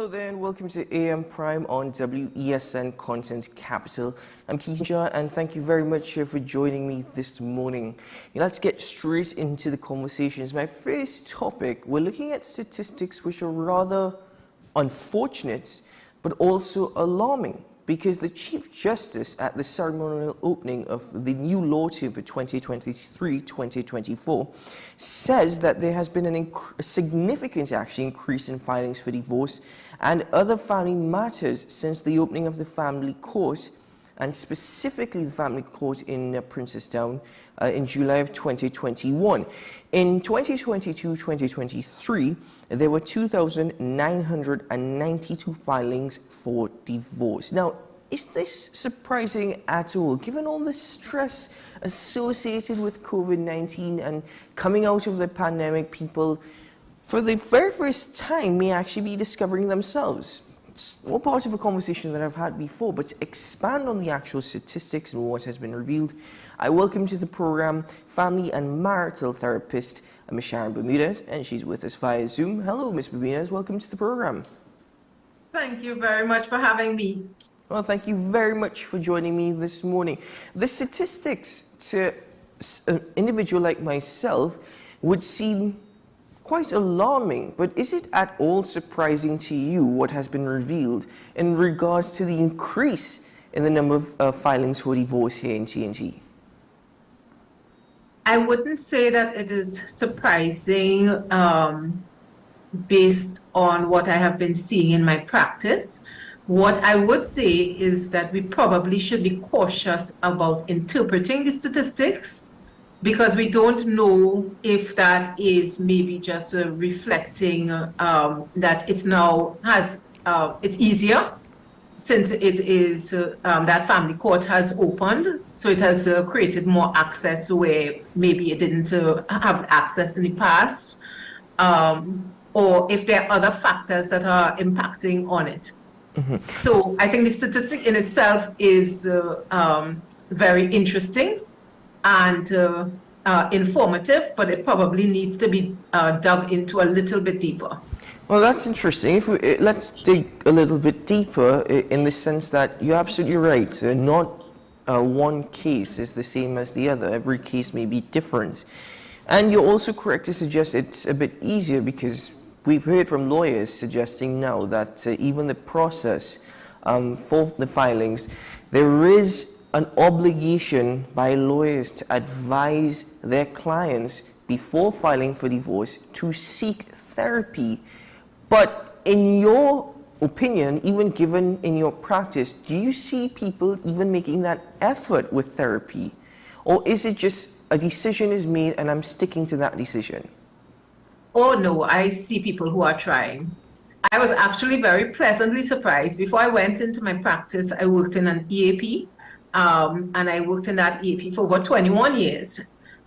Hello there and welcome to AM Prime on WESN Content Capital. I'm Keisha and thank you very much for joining me this morning. Let's get straight into the conversations. My first topic, we're looking at statistics which are rather unfortunate but also alarming, because the Chief Justice at the ceremonial opening of the new law term for 2023-2024 says that there has been a significant increase in filings for divorce and other family matters since the opening of the family court, and specifically the family court in Princetown in July of 2021. In 2022-2023, there were 2,992 filings for divorce. Now, is this surprising at all, given all the stress associated with COVID-19 and coming out of the pandemic? People, for the very first time, may actually be discovering themselves. It's all part of a conversation that I've had before, but to expand on the actual statistics and what has been revealed, I welcome to the program family and marital therapist Ms. Sharon Bermudez, and she's with us via Zoom. Hello, Ms. Bermudez, welcome to the program. Thank you very much for having me. Well, thank you very much for joining me this morning. The statistics to an individual like myself would seem quite alarming, but is it at all surprising to you what has been revealed in regards to the increase in the number of filings for divorce here in TNT? I wouldn't say that it is surprising based on what I have been seeing in my practice. What I would say is that we probably should be cautious about interpreting the statistics, because we don't know if that is maybe just reflecting that it's now it's easier since it is that family court has opened, so it has created more access where maybe it didn't have access in the past, or if there are other factors that are impacting on it. Mm-hmm. So I think the statistic in itself is very interesting and informative, but it probably needs to be dug into a little bit deeper. Well, that's interesting. Let's dig a little bit deeper in the sense that you're absolutely right. Not one case is the same as the other. Every case may be different. And you're also correct to suggest it's a bit easier, because we've heard from lawyers suggesting now that even the process for the filings, there is an obligation by lawyers to advise their clients before filing for divorce to seek therapy. But in your opinion, even given in your practice, do you see people even making that effort with therapy? Or is it just a decision is made and I'm sticking to that decision? Oh no, I see people who are trying. I was actually very pleasantly surprised. Before I went into my practice, I worked in an EAP. And I worked in that EAP for over 21 years.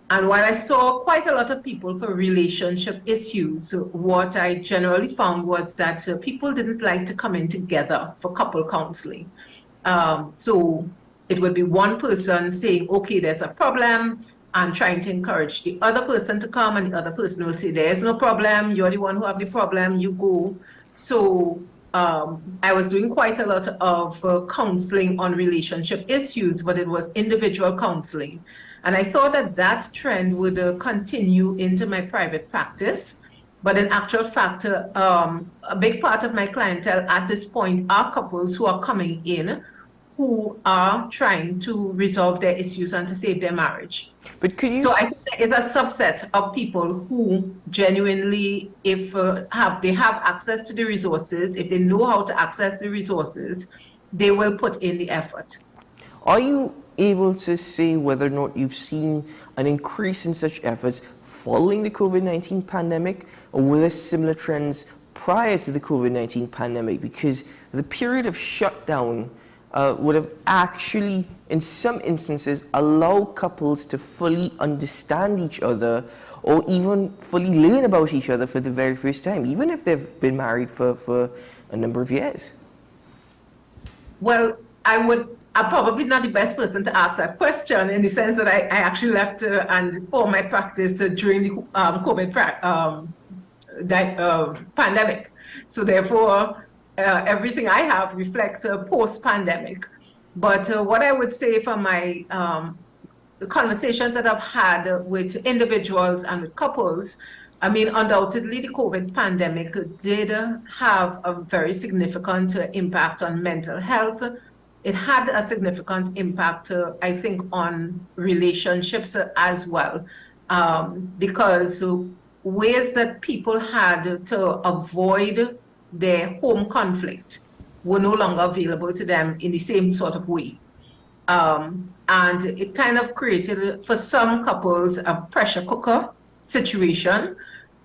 And while I saw quite a lot of people for relationship issues, what I generally found was that people didn't like to come in together for couple counseling. So it would be one person saying, okay, there's a problem, and trying to encourage the other person to come, and the other person will say, there's no problem, you're the one who have the problem, you go. So I was doing quite a lot of counseling on relationship issues, but it was individual counseling. And I thought that that trend would continue into my private practice. But in actual fact, a big part of my clientele at this point are couples who are coming in who are trying to resolve their issues and to save their marriage. But could you? So I think there is a subset of people who genuinely, if they have access to the resources, if they know how to access the resources, they will put in the effort. Are you able to say whether or not you've seen an increase in such efforts following the COVID-19 pandemic, or were there similar trends prior to the COVID-19 pandemic? Because the period of shutdown would have actually, in some instances, allowed couples to fully understand each other, or even fully learn about each other for the very first time, even if they've been married for a number of years. Well, I'm probably not the best person to ask that question, in the sense that I actually left and for my practice during the COVID pandemic. So therefore, everything I have reflects post-pandemic. But what I would say from my the conversations that I've had with individuals and with couples, I mean, undoubtedly, the COVID pandemic did have a very significant impact on mental health. It had a significant impact, I think, on relationships as well, because ways that people had to avoid their home conflict were no longer available to them in the same sort of way. And it kind of created, for some couples, a pressure cooker situation.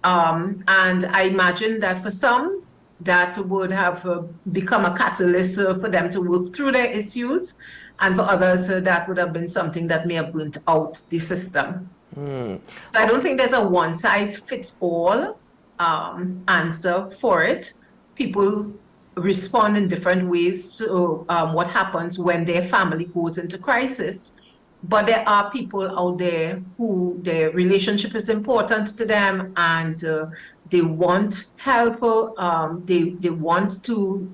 And I imagine that for some, that would have become a catalyst for them to work through their issues. And for others, that would have been something that may have burnt out the system. So I don't think there's a one-size-fits-all answer for it. People respond in different ways to what happens when their family goes into crisis. But there are people out there who their relationship is important to them, and they want help, they want to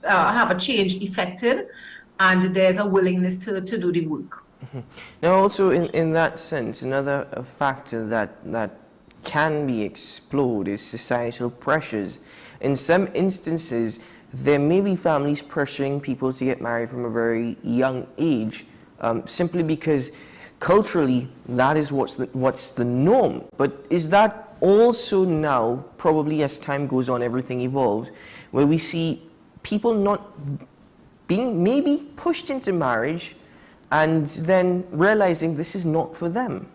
have a change effected, and there's a willingness to do the work. Now, also in that sense, another factor that can be explored is societal pressures. In some instances, there may be families pressuring people to get married from a very young age, simply because culturally that is what's the norm. But is that also now, probably as time goes on, everything evolves, where we see people not being maybe pushed into marriage and then realizing this is not for them?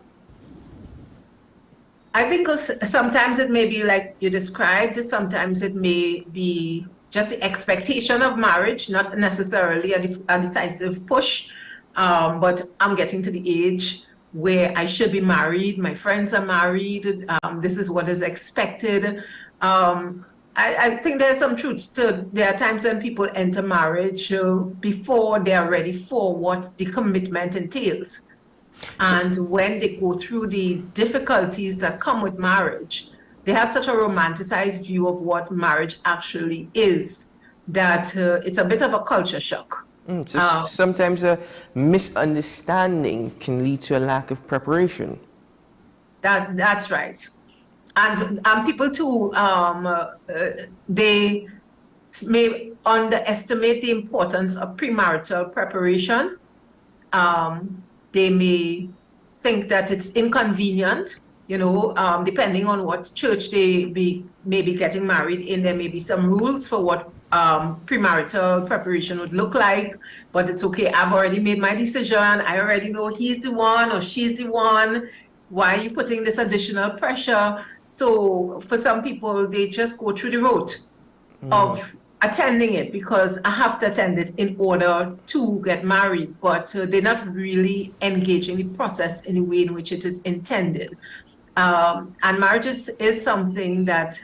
I think sometimes it may be like you described, sometimes it may be just the expectation of marriage, not necessarily a decisive push, but I'm getting to the age where I should be married, my friends are married, this is what is expected. I think there's some truth to, there are times when people enter marriage before they are ready for what the commitment entails. And when they go through the difficulties that come with marriage, they have such a romanticized view of what marriage actually is that it's a bit of a culture shock. So sometimes a misunderstanding can lead to a lack of preparation. That's right. And people too, they may underestimate the importance of premarital preparation. They may think that it's inconvenient, you know, depending on what church they may be getting married in. There may be some rules for what premarital preparation would look like, but it's okay. I've already made my decision. I already know he's the one or she's the one. Why are you putting this additional pressure? So for some people, they just go through the route of attending it because I have to attend it in order to get married, but they're not really engaging the process in the way in which it is intended. And marriage is something that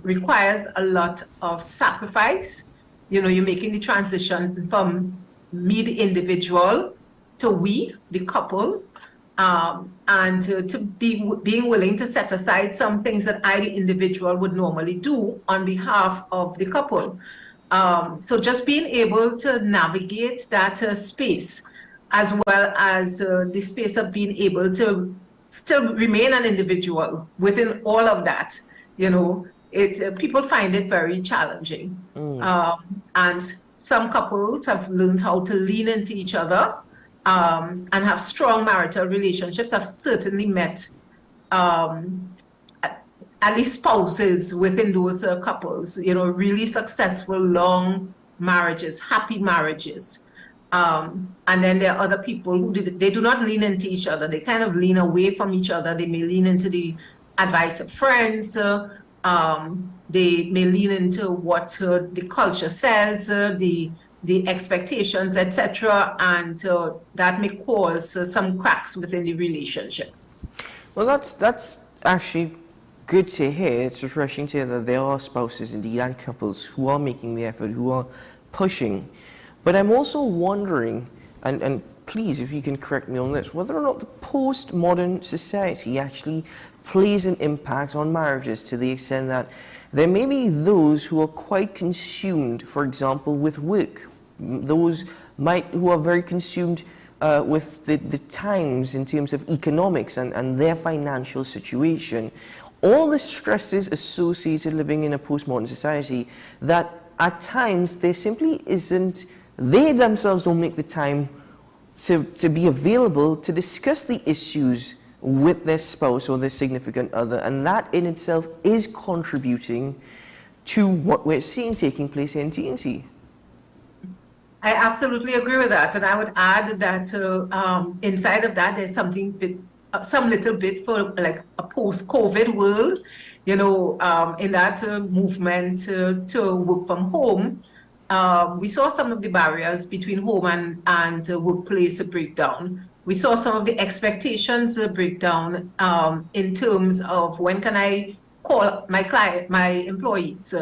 requires a lot of sacrifice. You know, you're making the transition from me, the individual, to we, the couple, and to being willing to set aside some things that I, the individual, would normally do on behalf of the couple. So just being able to navigate that space, as well as the space of being able to still remain an individual within all of that, you know, people find it very challenging. And some couples have learned how to lean into each other and have strong marital relationships. I've certainly met at least spouses within those couples, you know, really successful, long marriages, happy marriages. And then there are other people who they do not lean into each other. They kind of lean away from each other. They may lean into the advice of friends. They may lean into what the culture says, the expectations, etc., and that may cause some cracks within the relationship. Well, that's actually good to hear. It's refreshing to hear that there are spouses indeed and couples who are making the effort, who are pushing. But I'm also wondering, and please, if you can correct me on this, whether or not the postmodern society actually plays an impact on marriages to the extent that There may be those who are quite consumed, for example, with work. Those who are very consumed with the times in terms of economics and their financial situation. All the stresses associated living in a postmodern society that at times there simply isn't, they themselves don't make the time to be available to discuss the issues with their spouse or their significant other, and that in itself is contributing to what we're seeing taking place in TNT. I absolutely agree with that, and I would add that inside of that there's some little bit for like a post-COVID world, you know, in that movement to work from home. We saw some of the barriers between home and workplace break down. We saw some of the expectations break down in terms of when can I call my client, my employees,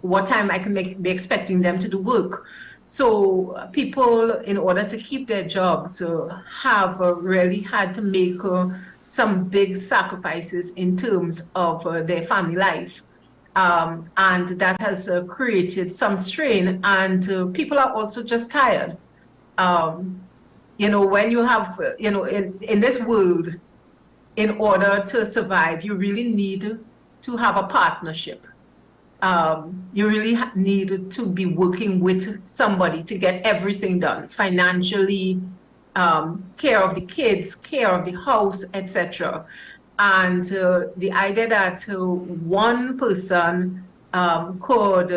what time I can be expecting them to do work. So people, in order to keep their jobs, have really had to make some big sacrifices in terms of their family life. And that has created some strain, and people are also just tired. You know, when you have, you know, in this world, in order to survive, you really need to have a partnership. You really need to be working with somebody to get everything done, financially, care of the kids, care of the house, etc. And the idea that one person could,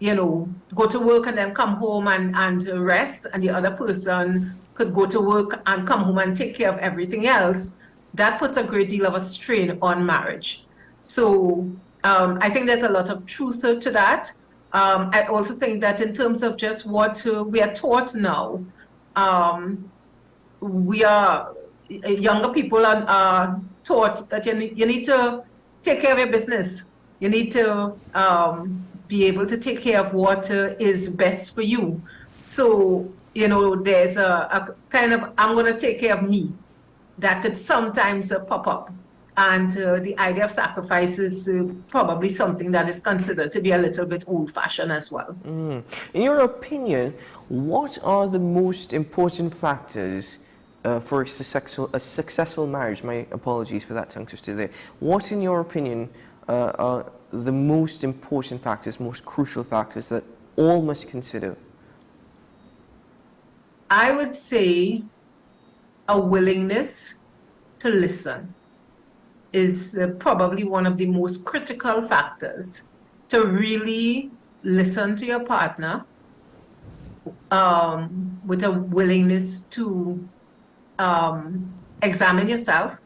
you know, go to work and then come home and rest, and the other person could go to work and come home and take care of everything else, that puts a great deal of a strain on marriage. So I think there's a lot of truth to that. I also think that in terms of just what we are taught now, younger people are taught that you need to take care of your business. You need to be able to take care of what is best for you. So, you know, there's a kind of, I'm going to take care of me, that could sometimes pop up. And the idea of sacrifice is probably something that is considered to be a little bit old-fashioned as well. In your opinion, what are the most important factors for a successful marriage? My apologies for that tongue twister there. What, in your opinion, are the most important factors, most crucial factors that all must consider? I would say a willingness to listen is probably one of the most critical factors. To really listen to your partner with a willingness to examine yourself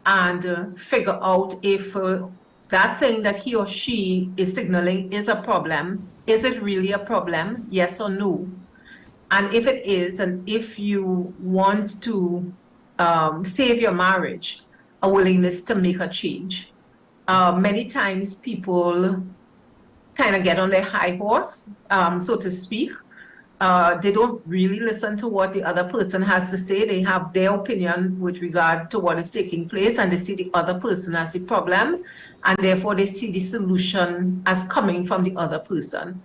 and figure out if that thing that he or she is signaling is a problem. Is it really a problem? Yes or no? And if it is, and if you want to save your marriage, a willingness to make a change. Many times people kind of get on their high horse, so to speak. They don't really listen to what the other person has to say. They have their opinion with regard to what is taking place, and they see the other person as the problem, and therefore they see the solution as coming from the other person.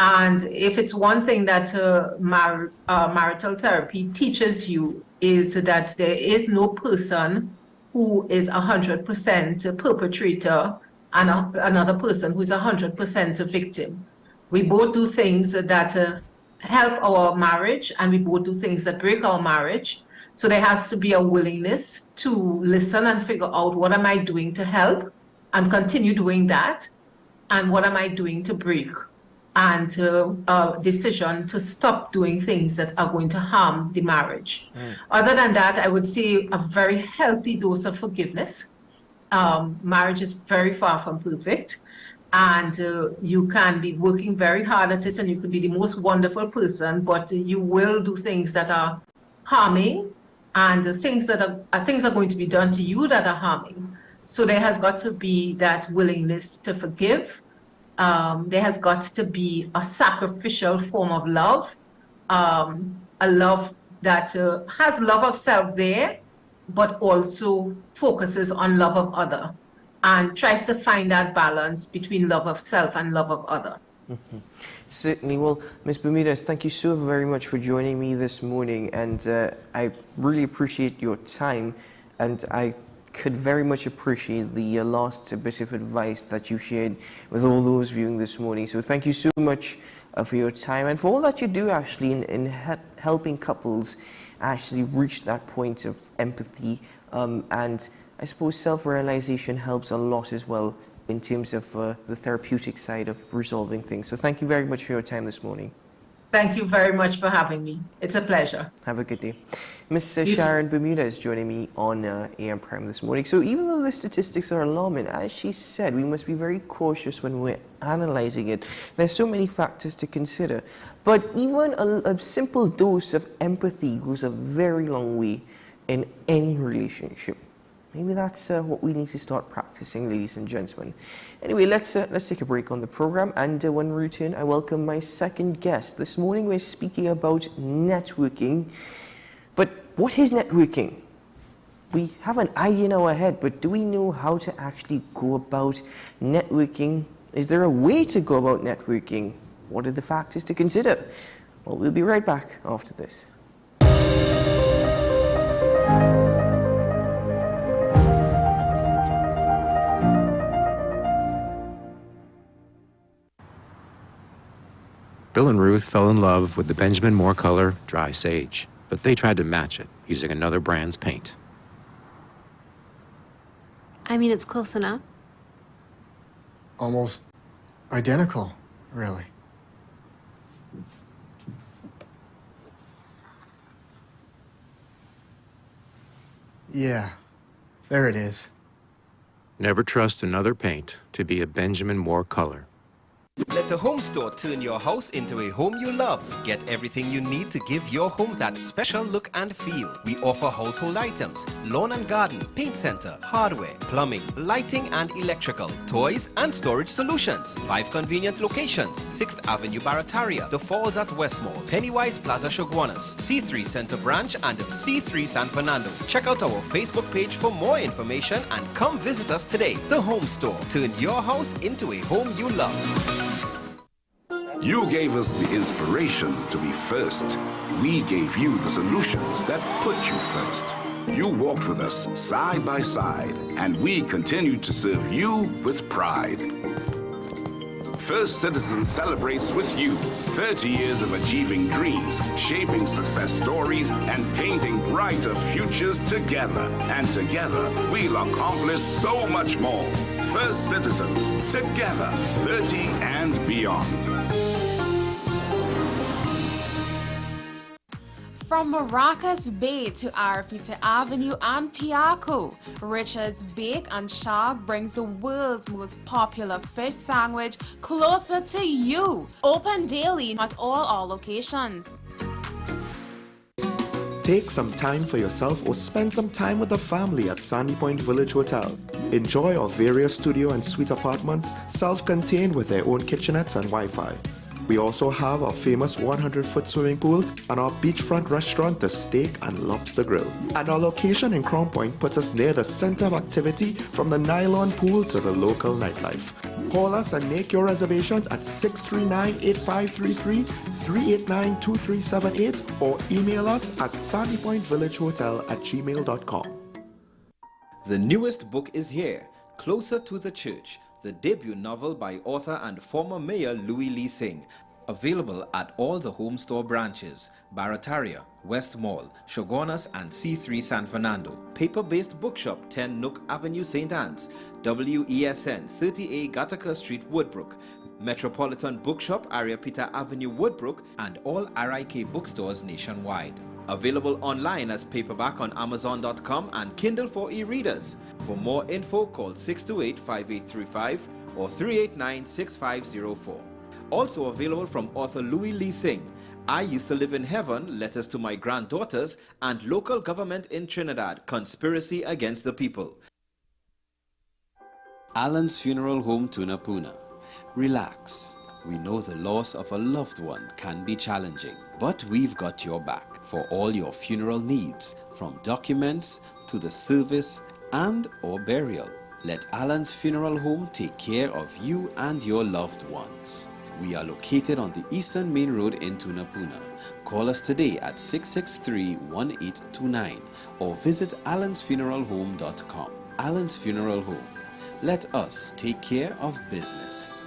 And if it's one thing that marital therapy teaches you, is that there is no person who is 100% perpetrator and another person who is 100% a victim. We both do things that help our marriage, and we both do things that break our marriage. So there has to be a willingness to listen and figure out, what am I doing to help and continue doing that, and what am I doing to break, and a decision to stop doing things that are going to harm the marriage. Other than that, I would say a very healthy dose of forgiveness. Marriage is very far from perfect, and you can be working very hard at it, and you could be the most wonderful person, but you will do things that are harming, and things are going to be done to you that are harming. So there has got to be that willingness to forgive. There has got to be a sacrificial form of love, a love that has love of self there, but also focuses on love of other. and tries to find that balance between love of self and love of other. Certainly. Well, Ms. Bermudez, thank you so very much for joining me this morning, and I really appreciate your time, and I could very much appreciate the last bit of advice that you shared with all those viewing this morning. So thank you so much for your time and for all that you do actually in helping couples actually reach that point of empathy, and I suppose self-realization helps a lot as well in terms of the therapeutic side of resolving things. So thank you very much for your time this morning. Thank you very much for having me. It's a pleasure. Have a good day. Ms. Sharon Bermudez joining me on AM Prime this morning. So even though the statistics are alarming, as she said, we must be very cautious when we're analyzing it. There's so many factors to consider. But even a simple dose of empathy goes a very long way in any relationship. Maybe that's what we need to start practicing, ladies and gentlemen. Anyway, let's take a break on the program, and when we return, I welcome my second guest. This morning we're speaking about networking. But what is networking? We have an idea in our head, but do we know how to actually go about networking? Is there a way to go about networking? What are the factors to consider? Well, we'll be right back after this. Bill and Ruth fell in love with the Benjamin Moore color Dry Sage, but they tried to match it using another brand's paint. I mean, it's close enough. Almost identical, really. Yeah, there it is. Never trust another paint to be a Benjamin Moore color. Let the home store turn your house into a home you love. Get everything you need to give your home that special look and feel. We offer household items, lawn and garden, paint center, hardware, plumbing, lighting and electrical, toys and storage solutions. 5 convenient locations: 6th Avenue Barataria, The Falls at Westmall, Pennywise Plaza Shoguanas, C3 Center Branch and C3 San Fernando. Check out our Facebook page for more information and come visit us today. The Home Store. Turn your house into a home you love. You gave us the inspiration to be first. We gave you the solutions that put you first. You walked with us side by side, and we continued to serve you with pride. First Citizens celebrates with you 30 years of achieving dreams, shaping success stories, and painting brighter futures together. And together, we'll accomplish so much more. First Citizens, together, 30 and beyond. From Maracas Bay to Arapita Avenue and Piaco, Richard's Bake and Shark brings the world's most popular fish sandwich closer to you. Open daily at all our locations. Take some time for yourself or spend some time with the family at Sandy Point Village Hotel. Enjoy our various studio and suite apartments, self-contained with their own kitchenettes and Wi-Fi. We also have our famous 100-foot swimming pool and our beachfront restaurant, The Steak and Lobster Grill. And our location in Crown Point puts us near the center of activity from the nylon pool to the local nightlife. Call us and make your reservations at 639-8533, 389-2378 or email us at sandypointvillagehotel@gmail.com. The newest book is here, Closer to the Church, the debut novel by author and former mayor Louis Lee Singh. Available at all the Home Store branches, Barataria, West Mall, Shoguanas and C3 San Fernando. Paper-based bookshop 10 Nook Avenue St. Anne's, WESN 30A Gattaca Street Woodbrook, Metropolitan Bookshop Ariapita Avenue Woodbrook, and all RIK bookstores nationwide. Available online as paperback on Amazon.com and Kindle for e-readers. For more info, call 628-5835 or 389-6504. Also available from author Louis Lee Singh, I Used to Live in Heaven, Letters to My Granddaughters, and Local Government in Trinidad, Conspiracy Against the People. Alan's Funeral Home, Tunapuna. Relax. We know the loss of a loved one can be challenging, but we've got your back for all your funeral needs, from documents to the service and or burial. Let Alan's Funeral Home take care of you and your loved ones. We are located on the Eastern Main Road in Tunapuna. Call us today at 663-1829 or visit allansfuneralhome.com. Alan's Funeral Home. Let us take care of business.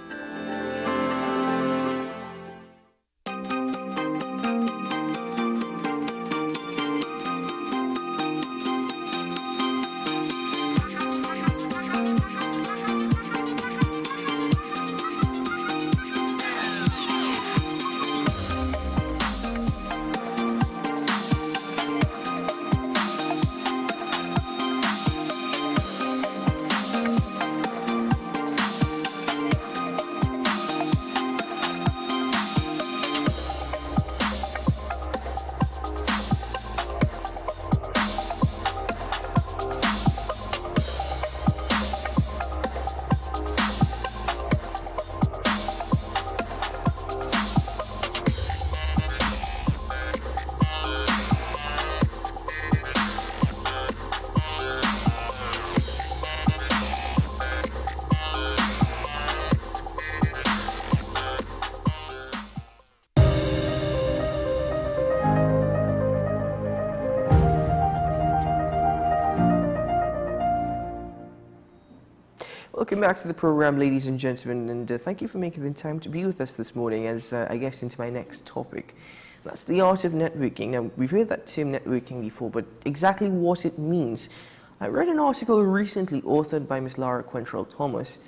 Welcome back to the program, ladies and gentlemen, and thank you for making the time to be with us this morning as I get into my next topic. That's the art of networking. Now, we've heard that term networking before, but exactly what it means. I read an article recently authored by Ms. Lara Quentrell-Thomas,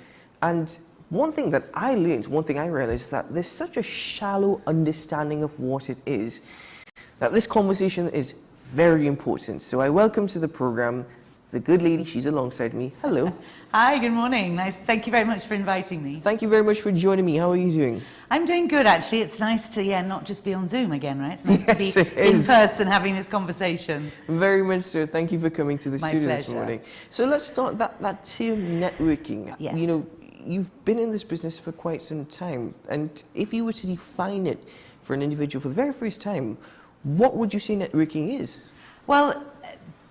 and one thing that I learned, one thing I realized is that there's such a shallow understanding of what it is, that this conversation is very important. So I welcome to the program the good lady, she's alongside me. Hello. Hi, good morning. Nice. Thank you very much for inviting me. Thank you very much for joining me. How are you doing? I'm doing good, actually. It's nice to, not just be on Zoom again, right? It's nice Yes, to it be in is. person having this conversation. Very much so. Thank you for coming to the My studio this pleasure. morning. So let's start that term networking. Yes. You know, you've been in this business for quite some time, and if you were to define it for an individual for the very first time, what would you say networking is? Well,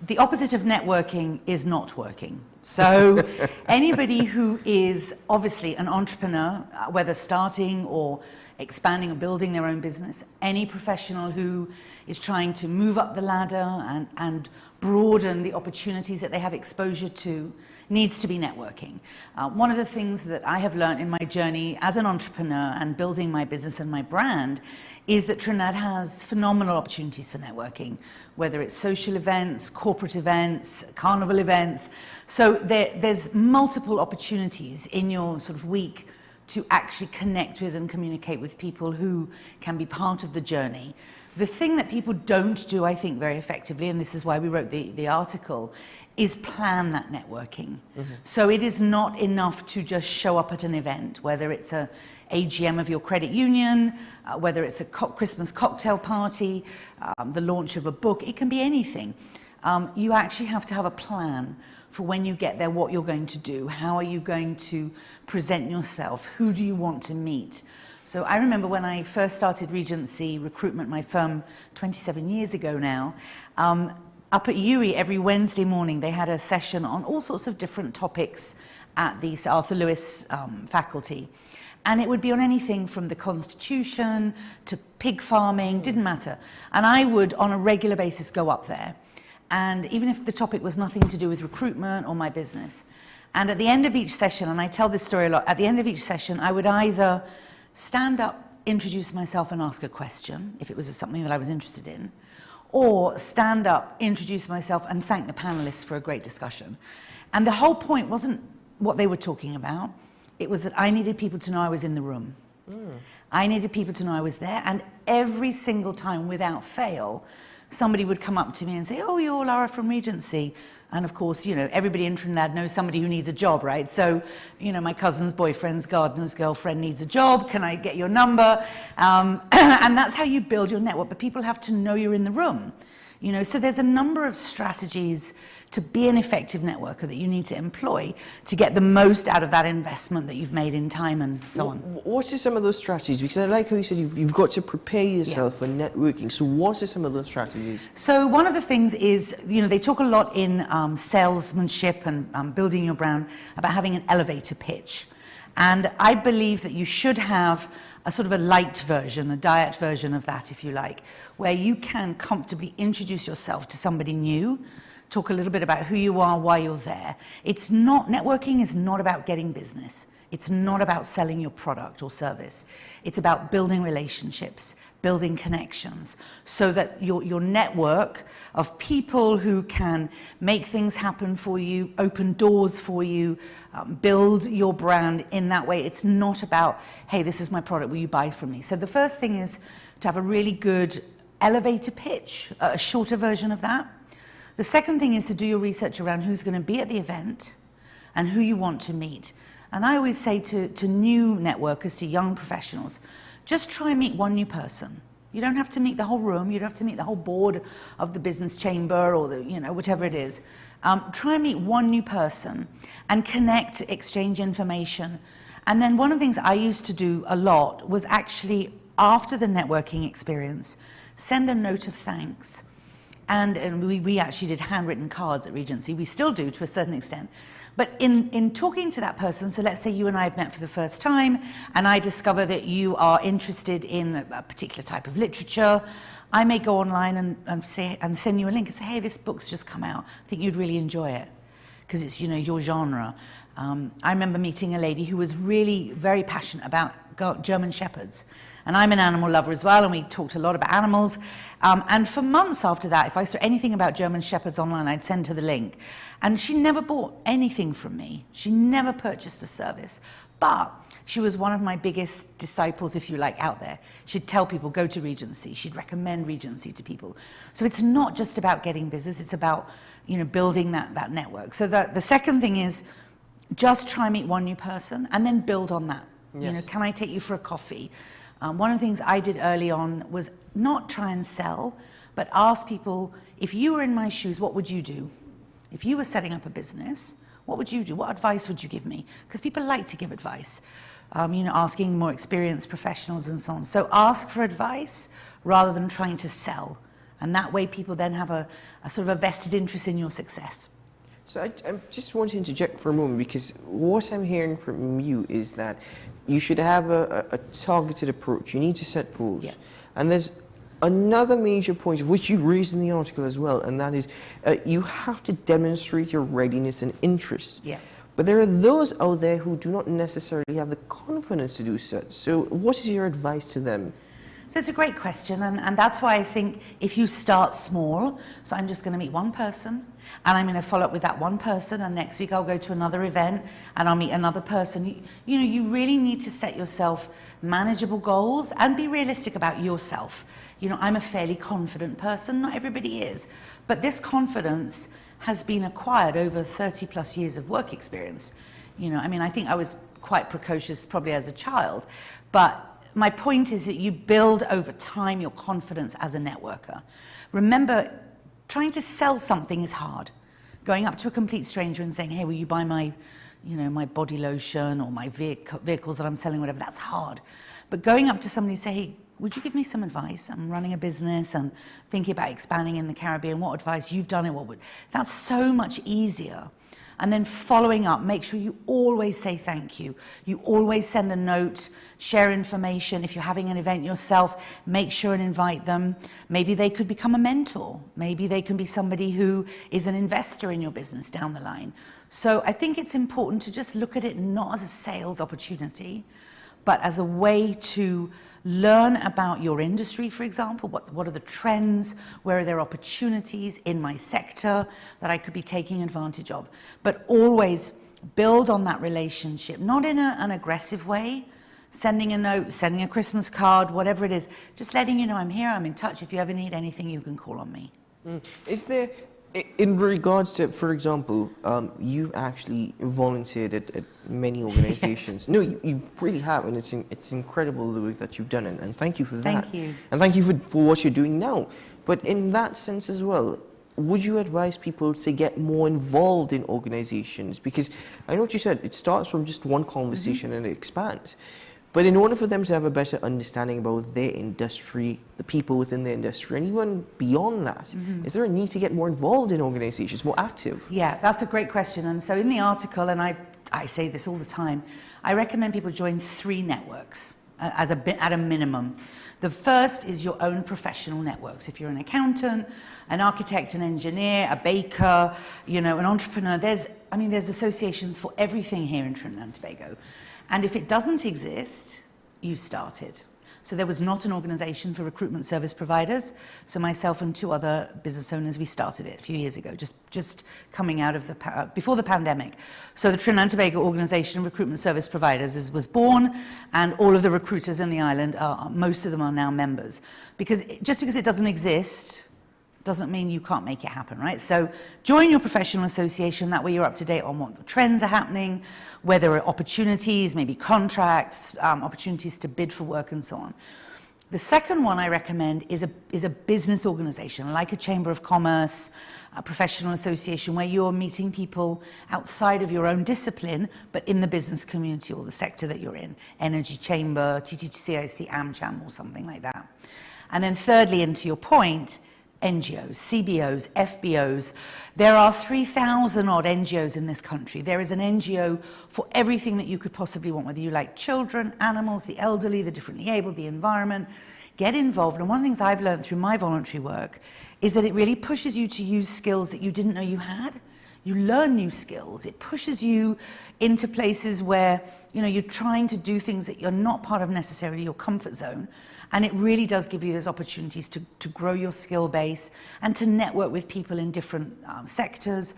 the opposite of networking is not working. So anybody who is obviously an entrepreneur, whether starting or expanding or building their own business, any professional who is trying to move up the ladder and broaden the opportunities that they have exposure to needs to be networking. One of the things that I have learned in my journey as an entrepreneur and building my business and my brand is that Trinidad has phenomenal opportunities for networking, whether it's social events, corporate events, carnival events. So there's multiple opportunities in your sort of week to actually connect with and communicate with people who can be part of the journey. The thing that people don't do, I think, very effectively, and this is why we wrote the article, is plan that networking. So it is not enough to just show up at an event, whether it's a AGM of your credit union, whether it's a Christmas cocktail party, the launch of a book, it can be anything. You actually have to have a plan for when you get there, what you're going to do, how are you going to present yourself, who do you want to meet. So I remember when I first started Regency Recruitment, my firm 27 years ago now, up at UWI every Wednesday morning they had a session on all sorts of different topics at the Sir Arthur Lewis faculty. And it would be on anything from the Constitution to pig farming, didn't matter. And I would on a regular basis go up there. And even if the topic was nothing to do with recruitment or my business. And at the end of each session, and I tell this story a lot, at the end of each session I would either stand up, introduce myself and ask a question, if it was something that I was interested in, or stand up, introduce myself and thank the panelists for a great discussion. And the whole point wasn't what they were talking about, it was that I needed people to know I was in the room. I needed people to know I was there, and every single time, without fail, somebody would come up to me and say, oh, you're Lara from Regency. And of course, everybody in Trinidad knows somebody who needs a job, right? So, my cousin's boyfriend's gardener's girlfriend needs a job. Can I get your number? And that's how you build your network. But people have to know you're in the room. You know, so there's a number of strategies to be an effective networker that you need to employ to get the most out of that investment that you've made in time and so on. What are some of those strategies? Because I like how you said you've got to prepare yourself for networking. So what are some of those strategies? So one of the things is, you know, they talk a lot in salesmanship and building your brand about having an elevator pitch. And I believe that you should have a sort of a light version, a diet version of that, if you like, where you can comfortably introduce yourself to somebody new, talk a little bit about who you are, why you're there. It's not, networking is not about getting business. It's not about selling your product or service. It's about building relationships, building connections, so that your network of people who can make things happen for you, open doors for you, build your brand in that way. It's not about, hey, this is my product, will you buy from me? So the first thing is to have a really good elevator pitch, a shorter version of that. The second thing is to do your research around who's going to be at the event and who you want to meet. And I always say to new networkers, to young professionals, just try and meet one new person. You don't have to meet the whole room. You don't have to meet the whole board of the business chamber or the, you know, whatever it is. Try and meet one new person and connect, exchange information. And then one of the things I used to do a lot was actually, after the networking experience, send a note of thanks. And we actually did handwritten cards at Regency. We still do to a certain extent. But in talking to that person, so let's say you and I have met for the first time, and I discover that you are interested in a particular type of literature, I may go online and send you a link and say, hey, this book's just come out. I think you'd really enjoy it, because it's, you know, your genre. I remember meeting a lady who was really very passionate about German Shepherds. And I'm an animal lover as well, and we talked a lot about animals. And for months after that, if I saw anything about German Shepherds online, I'd send her the link. And she never bought anything from me. She never purchased a service. But she was one of my biggest disciples, if you like, out there. She'd tell people, go to Regency. She'd recommend Regency to people. So it's not just about getting business. It's about, you know, building that network. So the second thing is just try and meet one new person and then build on that. Yes. You know, can I take you for a coffee? One of the things I did early on was not try and sell, but ask people, if you were in my shoes, what would you do? If you were setting up a business, what would you do? What advice would you give me? Because people like to give advice, you know, asking more experienced professionals and so on. So ask for advice rather than trying to sell. And that way people then have a sort of a vested interest in your success. So I just want to interject for a moment, because what I'm hearing from you is that you should have a targeted approach. You need to set goals. Yeah. And there's another major point, of which you've raised in the article as well, and that is you have to demonstrate your readiness and interest. Yeah. But there are those out there who do not necessarily have the confidence to do so. So what is your advice to them? So it's a great question, and that's why I think if you start small, so I'm just going to meet one person, and I'm going to follow up with that one person, and next week I'll go to another event, and I'll meet another person. You know, you really need to set yourself manageable goals and be realistic about yourself. You know, I'm a fairly confident person, not everybody is, but this confidence has been acquired over 30 plus years of work experience. You know, I mean, I think I was quite precocious probably as a child, but my point is that you build over time your confidence as a networker. Remember, trying to sell something is hard. Going up to a complete stranger and saying, hey, will you buy my, you know, my body lotion or my vehicles that I'm selling, whatever, that's hard. But going up to somebody and say, hey, would you give me some advice? I'm running a business and thinking about expanding in the Caribbean. What advice you've done it? That's so much easier. And then following up, make sure you always say thank you. You always send a note, share information. If you're having an event yourself, make sure and invite them. Maybe they could become a mentor. Maybe they can be somebody who is an investor in your business down the line. So I think it's important to just look at it not as a sales opportunity, but as a way to learn about your industry, for example. What are the trends? Where are there opportunities in my sector that I could be taking advantage of? But always build on that relationship, not in an aggressive way, sending a note, sending a Christmas card, whatever it is, just letting you know I'm here, I'm in touch. If you ever need anything, you can call on me. Is there, in regards to, for example, you've actually volunteered at many organizations. Yes. No, you really have, and it's incredible the work that you've done, and thank you for that. Thank you. And thank you for what you're doing now. But in that sense as well, would you advise people to get more involved in organizations? Because I know what you said, it starts from just one conversation and it expands. But in order for them to have a better understanding about their industry, the people within their industry, and even beyond that, is there a need to get more involved in organizations, more active? Yeah, that's a great question. And so in the article, and I say this all the time, I recommend people join 3 networks at a minimum. The first is your own professional networks. If you're an accountant, an architect, an engineer, a baker, you know, an entrepreneur, there's associations for everything here in Trinidad and Tobago. And if it doesn't exist, you start it. So there was not an organization for recruitment service providers. So myself and 2 other business owners, we started it a few years ago, just coming out of before the pandemic. So the Trinidad and Tobago Organization of Recruitment Service Providers was born, and all of the recruiters in the island, most of them are now members. Just because it doesn't exist, doesn't mean you can't make it happen, right? So join your professional association, that way you're up to date on what the trends are happening, where there are opportunities, maybe contracts, opportunities to bid for work and so on. The second one I recommend is a business organization, like a chamber of commerce, a professional association, where you're meeting people outside of your own discipline, but in the business community or the sector that you're in, energy chamber, TTCIC, AmCham, or something like that. And then thirdly, and to your point, NGOs, CBOs, FBOs. There are 3,000 odd NGOs in this country. There is an NGO for everything that you could possibly want, whether you like children, animals, the elderly, the differently abled, the environment. Get involved. And one of the things I've learned through my voluntary work is that it really pushes you to use skills that you didn't know you had. You learn new skills. It pushes you into places where, you know, you're trying to do things that you're not part of necessarily your comfort zone. And it really does give you those opportunities to grow your skill base and to network with people in different sectors.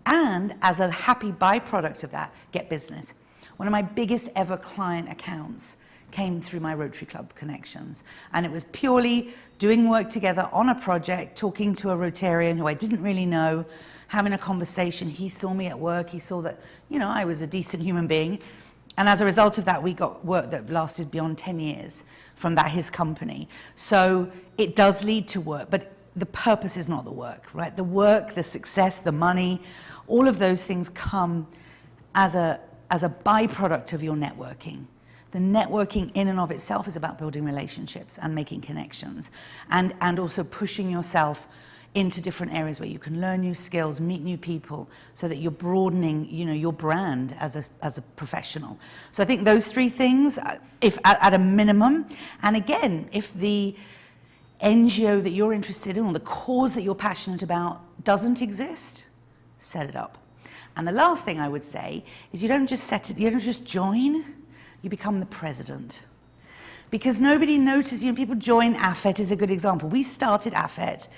And as a happy byproduct of that, get business. One of my biggest ever client accounts came through my Rotary Club connections. And it was purely doing work together on a project, talking to a Rotarian who I didn't really know, having a conversation. He saw me at work. He saw that, you know, I was a decent human being. And as a result of that, we got work that lasted beyond 10 years from his company. So it does lead to work, but the purpose is not the work, right? The work, the success, the money, all of those things come as a byproduct of your networking. The networking in and of itself is about building relationships and making connections, and also pushing yourself into different areas where you can learn new skills, meet new people, so that you're broadening, you know, your brand as a professional. So I think those 3 things, if at a minimum, and again, if the NGO that you're interested in or the cause that you're passionate about doesn't exist, set it up. And the last thing I would say is you don't just join, you become the president. Because nobody notices, you know, people join AFET is a good example. We started AFET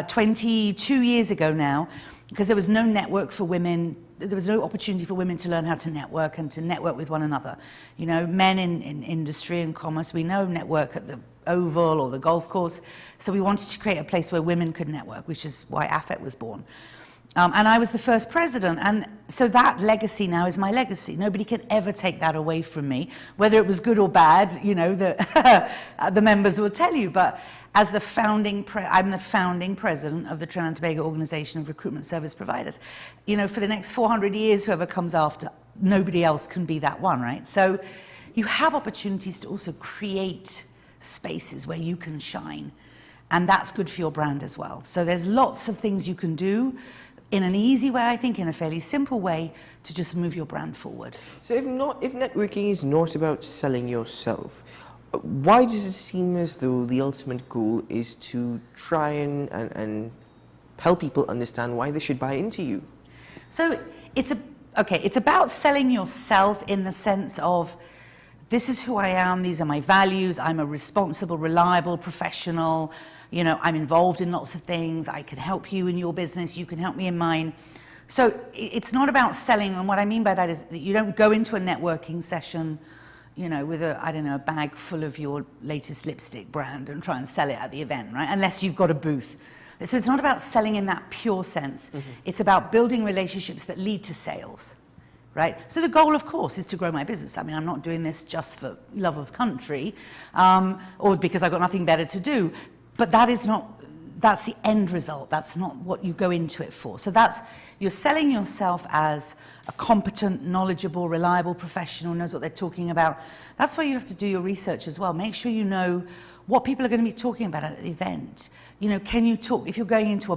22 years ago now, because there was no network for women, there was no opportunity for women to learn how to network and to network with one another. You know, men in industry and commerce, we know network at the Oval or the golf course, so we wanted to create a place where women could network, which is why AFET was born. And I was the first president, and so that legacy now is my legacy. Nobody can ever take that away from me, whether it was good or bad, you know, the members will tell you, but as the I'm the founding president of the Trinidad and Tobago Organization of Recruitment Service Providers. You know, for the next 400 years, whoever comes after, nobody else can be that one, right? So you have opportunities to also create spaces where you can shine, and that's good for your brand as well. So there's lots of things you can do in an easy way, I think, in a fairly simple way, to just move your brand forward. So if networking is not about selling yourself, why does it seem as though the ultimate goal is to try and help people understand why they should buy into you? So it's about selling yourself in the sense of, this is who I am, these are my values, I'm a responsible, reliable professional, you know, I'm involved in lots of things, I can help you in your business, you can help me in mine. So it's not about selling, and what I mean by that is that you don't go into a networking session, you know, with a bag full of your latest lipstick brand and try and sell it at the event, right? Unless you've got a booth. So it's not about selling in that pure sense. It's about building relationships that lead to sales, right? So the goal, of course, is to grow my business. I mean, I'm not doing this just for love of country, or because I've got nothing better to do, but that is not that's the end result. That's not what you go into it for. So you're selling yourself as a competent, knowledgeable, reliable professional, knows what they're talking about. That's why you have to do your research as well. Make sure you know what people are going to be talking about at the event. You know, can you talk, if you're going into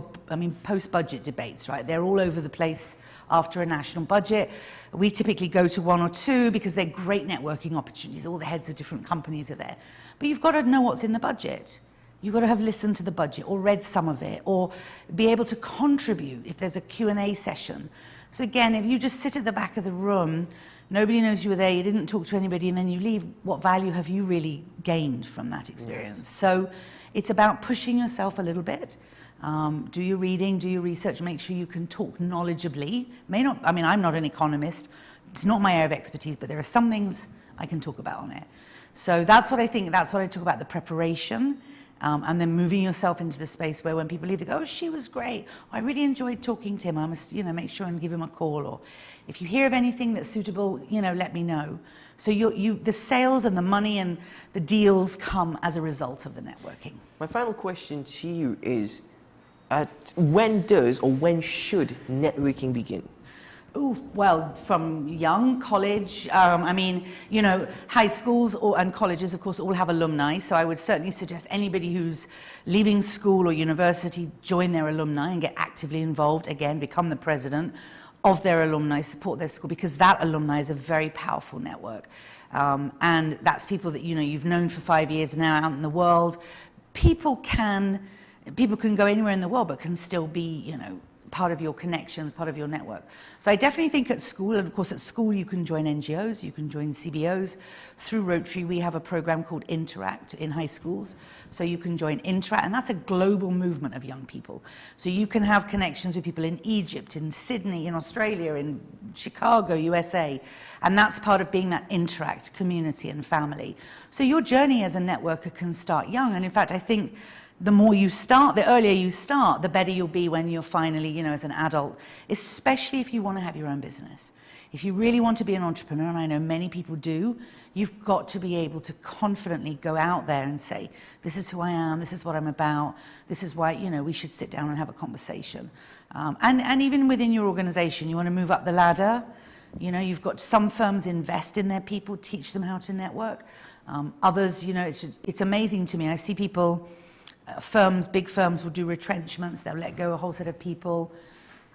post-budget debates, right? They're all over the place after a national budget. We typically go to one or two because they're great networking opportunities. All the heads of different companies are there. But you've got to know what's in the budget. You've got to have listened to the budget or read some of it or be able to contribute if there's a Q&A session. So again, if you just sit at the back of the room, nobody knows you were there, you didn't talk to anybody, and then you leave, what value have you really gained from that experience? Yes. So it's about pushing yourself a little bit. Do your reading, do your research, make sure you can talk knowledgeably. I'm not an economist, it's not my area of expertise, but there are some things I can talk about on it. So that's what I talk about, the preparation. And then moving yourself into the space where when people leave, they go, oh, she was great. I really enjoyed talking to him. I must, make sure and give him a call. Or if you hear of anything that's suitable, let me know. So the sales and the money and the deals come as a result of the networking. My final question to you is, when should networking begin? Oh, well, from young, college, high schools and colleges, of course, all have alumni. So I would certainly suggest anybody who's leaving school or university join their alumni and get actively involved. Again, become the president of their alumni, support their school, because that alumni is a very powerful network. And that's people that, you've known for 5 years now out in the world. People can go anywhere in the world, but can still be, part of your connections, part of your network. So I definitely think at school, and of course at school you can join NGOs, you can join CBOs. Through Rotary we have a program called Interact in high schools. So you can join Interact, and that's a global movement of young people. So you can have connections with people in Egypt, in Sydney, in Australia, in Chicago, USA. And that's part of being that Interact community and family. So your journey as a networker can start young. And in fact, I think the more you start, the earlier you start, the better you'll be when you're finally, as an adult, especially if you want to have your own business. If you really want to be an entrepreneur, and I know many people do, you've got to be able to confidently go out there and say, this is who I am, this is what I'm about, this is why, we should sit down and have a conversation. And even within your organization, you want to move up the ladder. You've got some firms invest in their people, teach them how to network. Others, it's amazing to me. I see people, big firms will do retrenchments, they'll let go a whole set of people.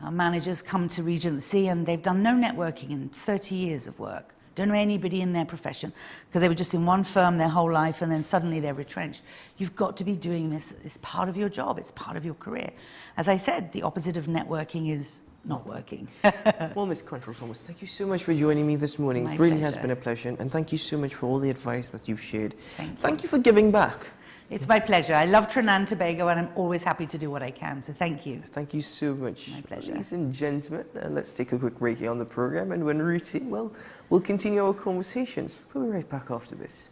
Managers come to Regency and they've done no networking in 30 years of work. Don't know anybody in their profession because they were just in one firm their whole life and then suddenly they're retrenched. You've got to be doing this. It's part of your job. It's part of your career. As I said, the opposite of networking is not working. Well, Ms. Quentin-Thomas, thank you so much for joining me this morning. My It really pleasure. has been a pleasure, and thank you so much for all the advice that you've shared. Thank you. For giving back. It's my pleasure. I love Trinidad and Tobago and I'm always happy to do what I can, so thank you. Thank you so much. My pleasure. Ladies and gentlemen, let's take a quick break here on the program, and when we return, we'll continue our conversations. We'll be right back after this.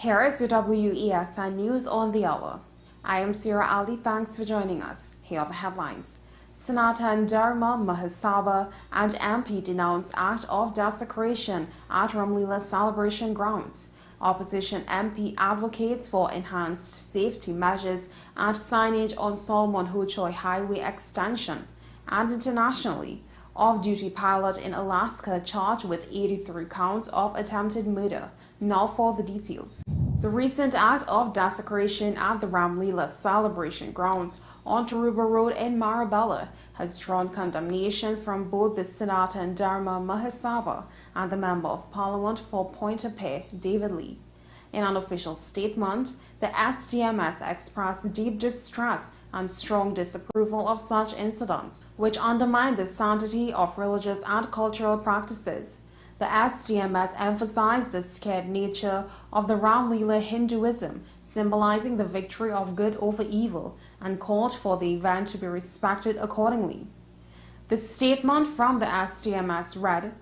Here is your WESN News on the Hour. I am Sarah Ali. Thanks for joining us. Here are the headlines. Sanatan Dharma Mahasabha and MP denounce act of desecration at Ramlila celebration grounds. Opposition MP advocates for enhanced safety measures at signage on Solomon Hochoy Highway extension. And internationally, off-duty pilot in Alaska charged with 83 counts of attempted murder. Now for the details. The recent act of desecration at the Ramlila celebration grounds on Taruba Road in Marabella has drawn condemnation from both the Sanatan Dharma Mahasabha and the Member of Parliament for Pointe-a-Pierre, David Lee. In an official statement, the SDMS expressed deep distress and strong disapproval of such incidents, which undermine the sanctity of religious and cultural practices. The STMS emphasized the scared nature of the Ram Leela Hinduism, symbolizing the victory of good over evil, and called for the event to be respected accordingly. The statement from the STMS read,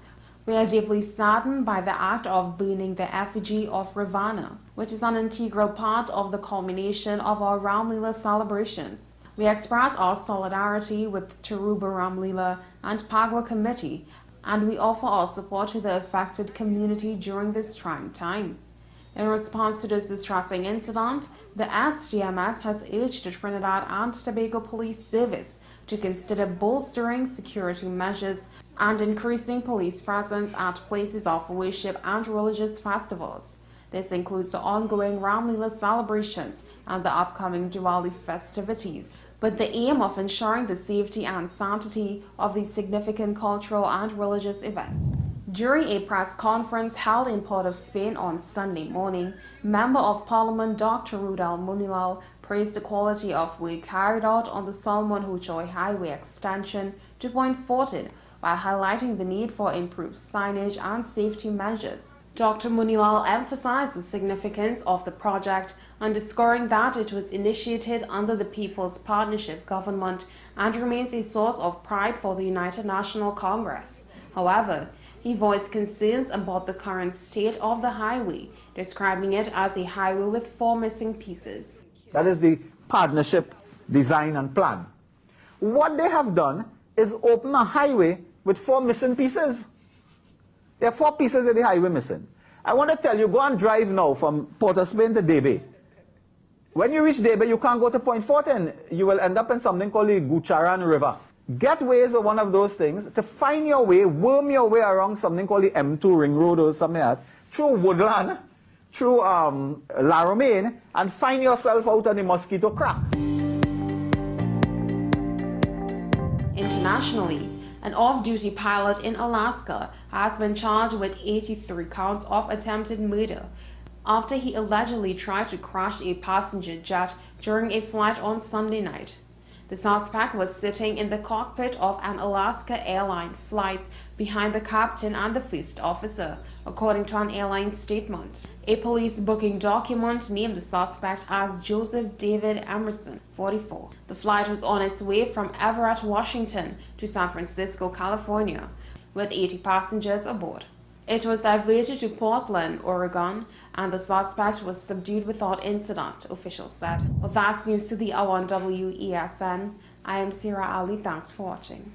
"We are deeply saddened by the act of burning the effigy of Ravana, which is an integral part of the culmination of our Ram Leela celebrations. We express our solidarity with Tiruba Ram Leela and Pagwa Committee, and we offer our support to the affected community during this trying time." In response to this distressing incident, the STMS has urged the Trinidad and Tobago Police Service to consider bolstering security measures and increasing police presence at places of worship and religious festivals. This includes the ongoing Ram Leela celebrations and the upcoming Diwali festivities, with the aim of ensuring the safety and sanctity of these significant cultural and religious events. During a press conference held in Port of Spain on Sunday morning, Member of Parliament Dr. Rudal Munilal praised the quality of work carried out on the Solomon Huchoy Highway extension to Point Fortin, while highlighting the need for improved signage and safety measures. Dr. Munilal emphasized the significance of the project, underscoring that it was initiated under the People's Partnership Government and remains a source of pride for the United National Congress. However, he voiced concerns about the current state of the highway, describing it as a highway with 4 missing pieces. That is the partnership design and plan. What they have done is open a highway with 4 missing pieces. There are 4 pieces of the highway missing. I want to tell you, go and drive now from Port of Spain to Debe. When you reach Debe, you can't go to Point Fortin. You will end up in something called the Gucharan River. Getaways are one of those things. To find your way, worm your way around something called the M2 Ring Road or something like that, through Woodland, through La Romaine, and find yourself out on the Mosquito Crack. Internationally, an off-duty pilot in Alaska has been charged with 83 counts of attempted murder after he allegedly tried to crash a passenger jet during a flight on Sunday night. The suspect was sitting in the cockpit of an Alaska airline flight behind the captain and the first officer, according to an airline statement. A police booking document named the suspect as Joseph David Emerson, 44. The flight was on its way from Everett, Washington to San Francisco, California, with 80 passengers aboard. It was diverted to Portland, Oregon, and the suspect was subdued without incident, officials said. Well, that's news to the hour on WESN. I am Sira Ali. Thanks for watching.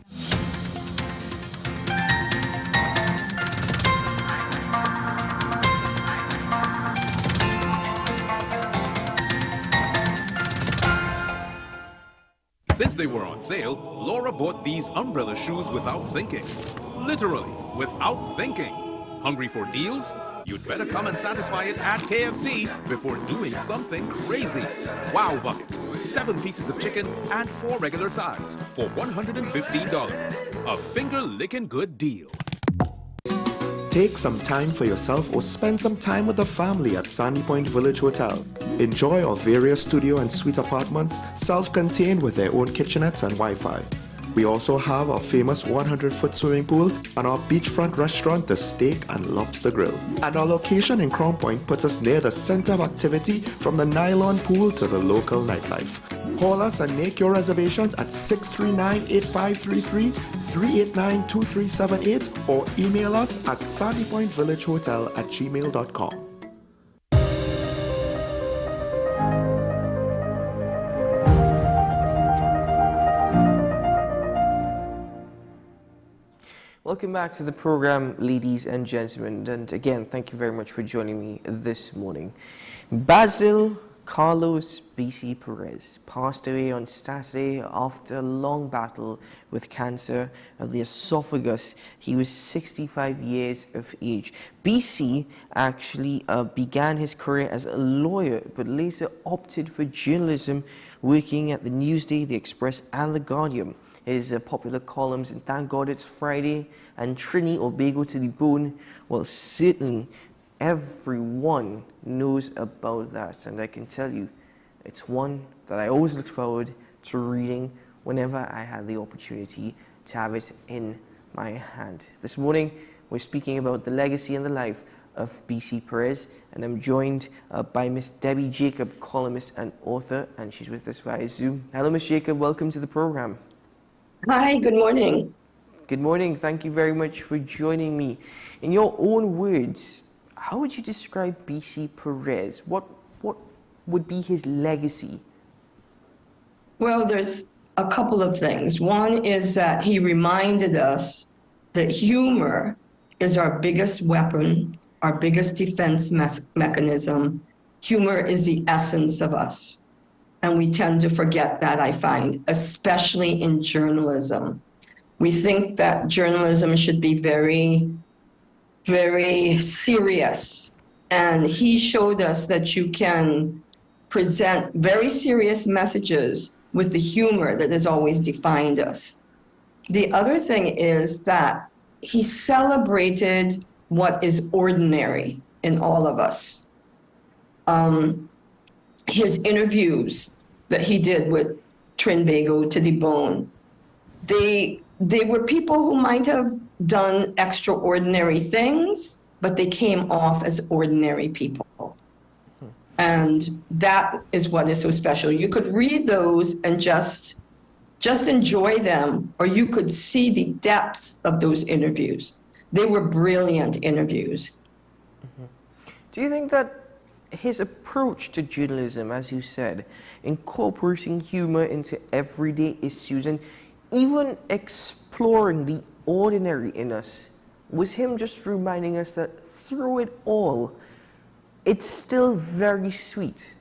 Since they were on sale, Laura bought these umbrella shoes without thinking. Literally, without thinking. Hungry for deals? You'd better come and satisfy it at KFC before doing something crazy. Wow Bucket. 7 pieces of chicken and 4 regular sides for $115. A finger-licking good deal. Take some time for yourself or spend some time with the family at Sandy Point Village Hotel. Enjoy our various studio and suite apartments, self-contained with their own kitchenettes and Wi-Fi. We also have our famous 100-foot swimming pool and our beachfront restaurant, the Steak and Lobster Grill. And our location in Crown Point puts us near the center of activity from the nylon pool to the local nightlife. Call us and make your reservations at 639-8533, 389-2378 or email us at sandypointvillagehotel@gmail.com. Welcome back to the program, ladies and gentlemen, and again, thank you very much for joining me this morning. Basil Carlos B.C. Perez passed away on Saturday after a long battle with cancer of the esophagus. He was 65 years of age. B.C. actually began his career as a lawyer, but later opted for journalism, working at the Newsday, the Express, and the Guardian. His popular columns, and Thank God It's Friday, and Trini or Bagel to the Bone, well, certainly everyone knows about that, and I can tell you, it's one that I always looked forward to reading whenever I had the opportunity to have it in my hand. This morning, We're speaking about the legacy and the life of B.C. Perez, and I'm joined by Miss Debbie Jacob, columnist and author, and she's with us via Zoom. Hello, Miss Jacob. Welcome to the program. Hi, good morning. Good morning. Thank you very much for joining me. In your own words, how would you describe B.C. Perez? What would be his legacy? Well, there's a couple of things. One is that he reminded us that humor is our biggest weapon, our biggest defense mechanism. Humor is the essence of us. And we tend to forget that, I find, especially in journalism. We think that journalism should be very, very serious. And he showed us that you can present very serious messages with the humor that has always defined us. The other thing is that he celebrated what is ordinary in all of us. His interviews that he did with Trinbago to the Bone, they were people who might have done extraordinary things, but they came off as ordinary people. And that is what is so special. You could read those and just enjoy them, or you could see the depth of those interviews. They were brilliant interviews. Do you think that his approach to journalism, as you said, incorporating humor into everyday issues and even exploring the ordinary in us, was him just reminding us that through it all, it's still very sweet.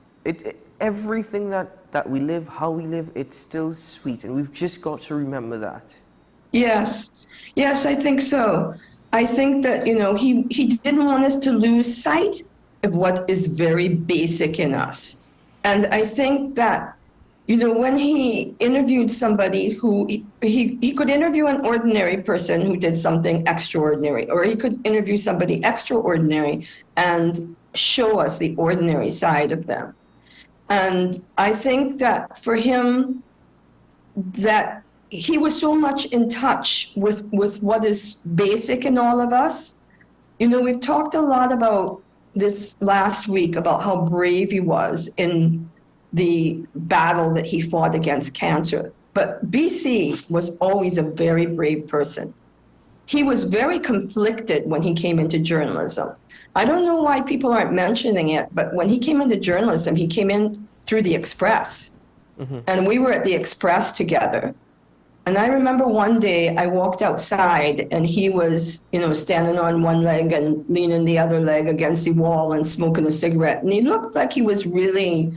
Everything that we live, how we live, it's still sweet, and we've just got to remember that. Yes, I think so. I think that, he didn't want us to lose sight of what is very basic in us. And I think that, when he interviewed somebody who, he could interview an ordinary person who did something extraordinary, or he could interview somebody extraordinary and show us the ordinary side of them. And I think that for him, that he was so much in touch with what is basic in all of us. We've talked a lot about this last week about how brave he was in the battle that he fought against cancer. But BC was always a very brave person. He was very conflicted when he came into journalism. I don't know why people aren't mentioning it, but when he came into journalism, he came in through the Express. Mm-hmm. And we were at the Express together. And I remember one day I walked outside and he was, standing on one leg and leaning the other leg against the wall and smoking a cigarette. And he looked like he was really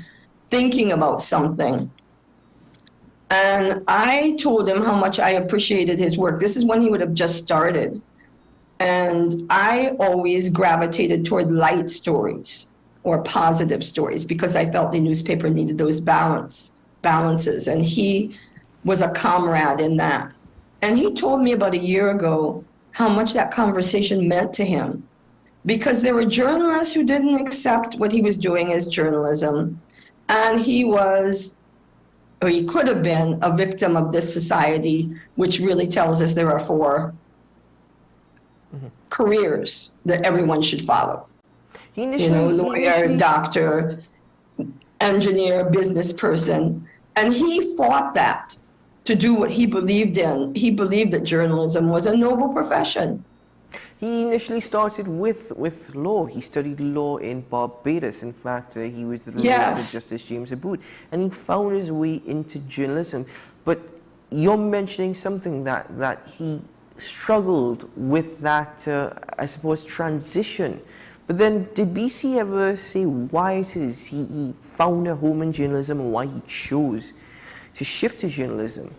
thinking about something. And I told him how much I appreciated his work. This is when he would have just started. And I always gravitated toward light stories or positive stories because I felt the newspaper needed those balances. And he was a comrade in that. And he told me about a year ago how much that conversation meant to him, because there were journalists who didn't accept what he was doing as journalism. And he was, or he could have been, a victim of this society, which really tells us there are four careers that everyone should follow. Lawyer, doctor, engineer, business person. And he fought that to do what he believed in. He believed that journalism was a noble profession. He initially started with law. He studied law in Barbados. In fact, he was the lawyer to Justice James Abood. And he found his way into journalism. But you're mentioning something that he struggled with that, I suppose, transition. But then did BC ever say why it is he found a home in journalism and why he chose to shift to journalism?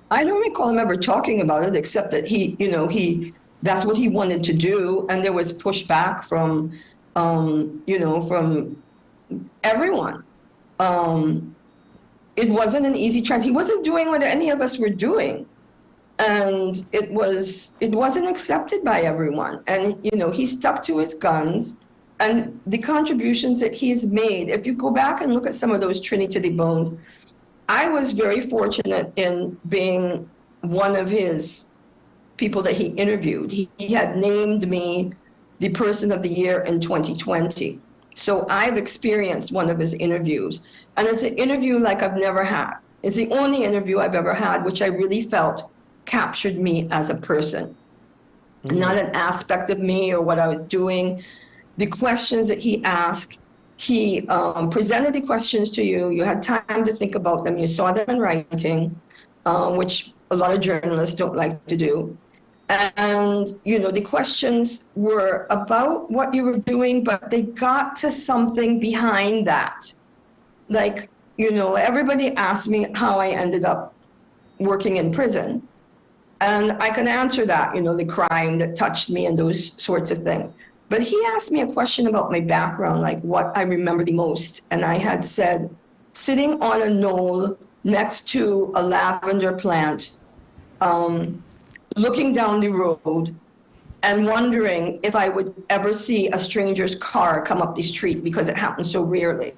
I don't recall him ever talking about it, except that that's what he wanted to do. And there was pushback from, from everyone. It wasn't an easy trend. He wasn't doing what any of us were doing. And it wasn't accepted by everyone. And, he stuck to his guns. And the contributions that he's made, if you go back and look at some of those Trinity to the Bone, I was very fortunate in being one of his people that he interviewed. He had named me the Person of the Year in 2020. So I've experienced one of his interviews, and it's an interview like I've never had. It's the only interview I've ever had, which I really felt captured me as a person, not an aspect of me or what I was doing. The questions that he asked, he presented the questions to you. You had time to think about them. You saw them in writing, which a lot of journalists don't like to do. And, you know, the questions were about what you were doing, but they got to something behind that. Like, you know, everybody asked me how I ended up working in prison. And I can answer that, you know, the crime that touched me and those sorts of things. But he asked me a question about my background, like what I remember the most. And I had said, sitting on a knoll next to a lavender plant, looking down the road and wondering if I would ever see a stranger's car come up the street because it happened so rarely.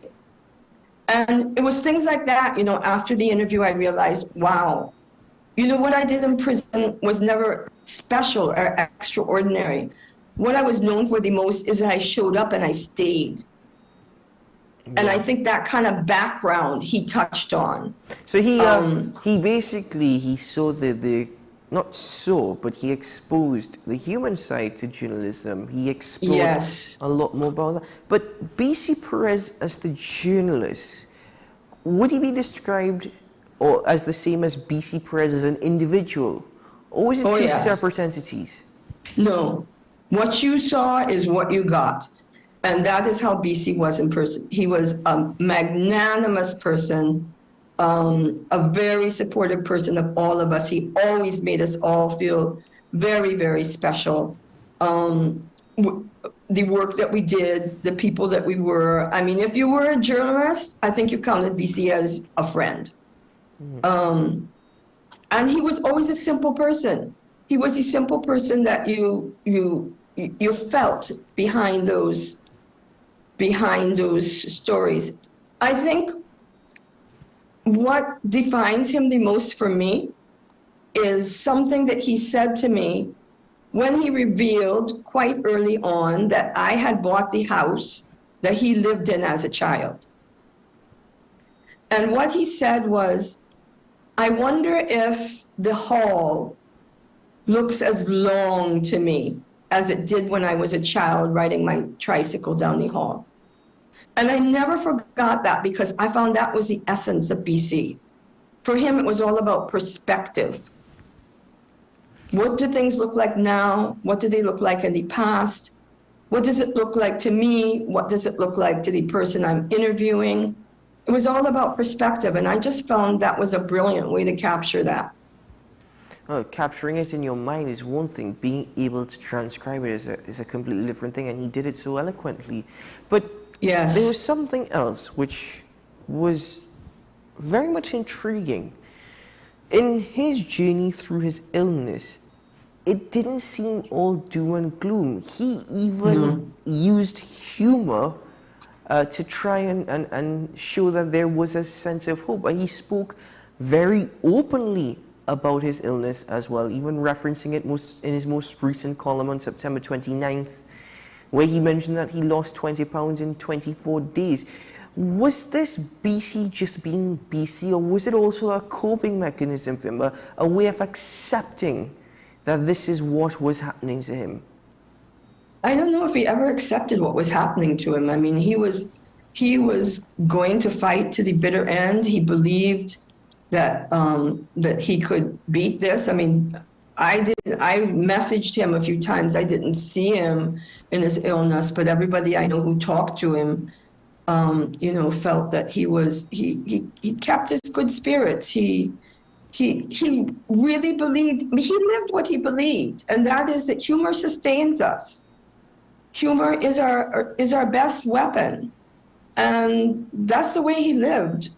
And it was things like that, you know, after the interview, I realized, wow, you know, what I did in prison was never special or extraordinary. What I was known for the most is that I showed up and I stayed. Yeah. And I think that kind of background he touched on. So he basically, he saw not so, but he exposed the human side to journalism. He explored a lot more about that. But B.C. Perez as the journalist, would he be described or as the same as B.C. Perez as an individual? Or is it two separate entities? No. What you saw is what you got. And that is how B.C. was in person. He was a magnanimous person, a very supportive person of all of us. He always made us all feel very, very special. The work that we did, the people that we were. I mean, if you were a journalist, I think you counted BC as a friend. And he was always a simple person. He was a simple person that you felt behind those stories. I think what defines him the most for me is something that he said to me when he revealed quite early on that I had bought the house that he lived in as a child. And what he said was, I wonder if the hall looks as long to me as it did when I was a child riding my tricycle down the hall. And I never forgot that because I found that was the essence of BC. For him, it was all about perspective. What do things look like now? What do they look like in the past? What does it look like to me? What does it look like to the person I'm interviewing? It was all about perspective, and I just found that was a brilliant way to capture that. Capturing it in your mind is one thing. Being able to transcribe it is a completely different thing, and he did it so eloquently. But there was something else which was very much intriguing. In his journey through his illness, it didn't seem all doom and gloom. He even used humor to try and show that there was a sense of hope. And he spoke very openly about his illness as well, even referencing it in his most recent column on September 29th, where he mentioned that he lost 20 pounds in 24 days. Was this BC just being BC, or was it also a coping mechanism for him, a way of accepting that this is what was happening to him? I don't know if he ever accepted what was happening to him. I mean, he was going to fight to the bitter end. He believed that that he could beat this. I mean, I messaged him a few times. I didn't see him in his illness, but everybody I know who talked to him, felt that he kept his good spirits. He really believed. He lived what he believed, and that is that humor sustains us. Humor is our best weapon, and that's the way he lived.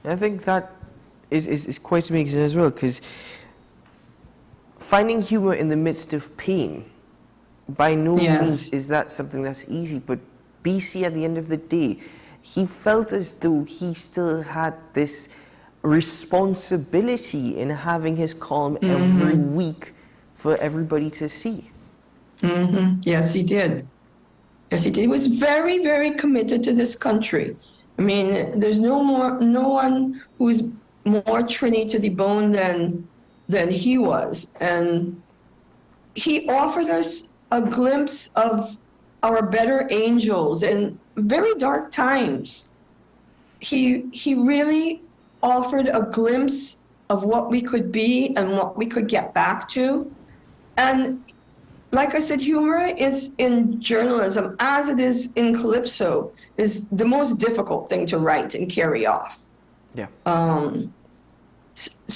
And I think that is quite amazing as well, because finding humor in the midst of pain, by no means is that something that's easy. But BC, at the end of the day, he felt as though he still had this responsibility in having his column every week for everybody to see. Yes, he did. Yes, he did. He was very, very committed to this country. I mean, there's no one who's more Trini to the bone than he was. And he offered us a glimpse of our better angels in very dark times. He really offered a glimpse of what we could be and what we could get back to. And like I said, humor is in journalism, as it is in Calypso, is the most difficult thing to write and carry off. Yeah.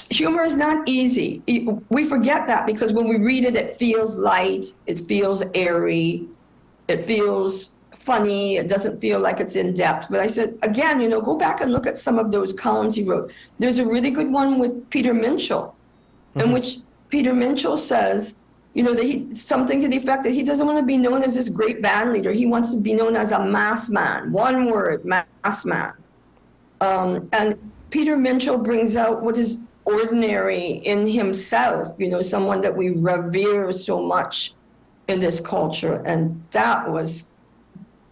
Humor is not easy. We forget that because when we read it, it feels light, it feels airy, it feels funny, it doesn't feel like it's in depth. But I said, again, go back and look at some of those columns he wrote. There's a really good one with Peter Minshall, in which Peter Minshall says, that something to the effect that he doesn't want to be known as this great band leader. He wants to be known as a mass man. One word, mass man. And Peter Minshall brings out what is ordinary in himself, someone that we revere so much in this culture. And that was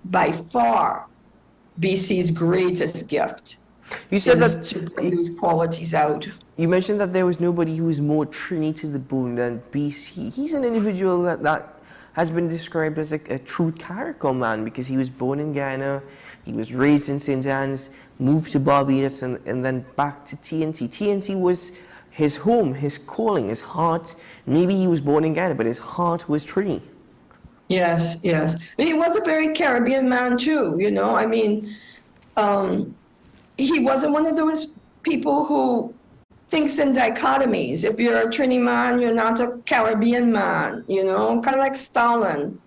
by far BC's greatest gift. You said that to bring these qualities out. You mentioned that there was nobody who was more Trini to the bone than BC. He's an individual that has been described as a true character man because he was born in Ghana, he was raised in St. Anne's, moved to Barbados, and then back to TNT. TNT was his home, his calling, his heart. Maybe he was born in Ghana, but his heart was Trini. Yes. He was a very Caribbean man too, I mean, he wasn't one of those people who thinks in dichotomies. If you're a Trini man, you're not a Caribbean man, kind of like Stalin.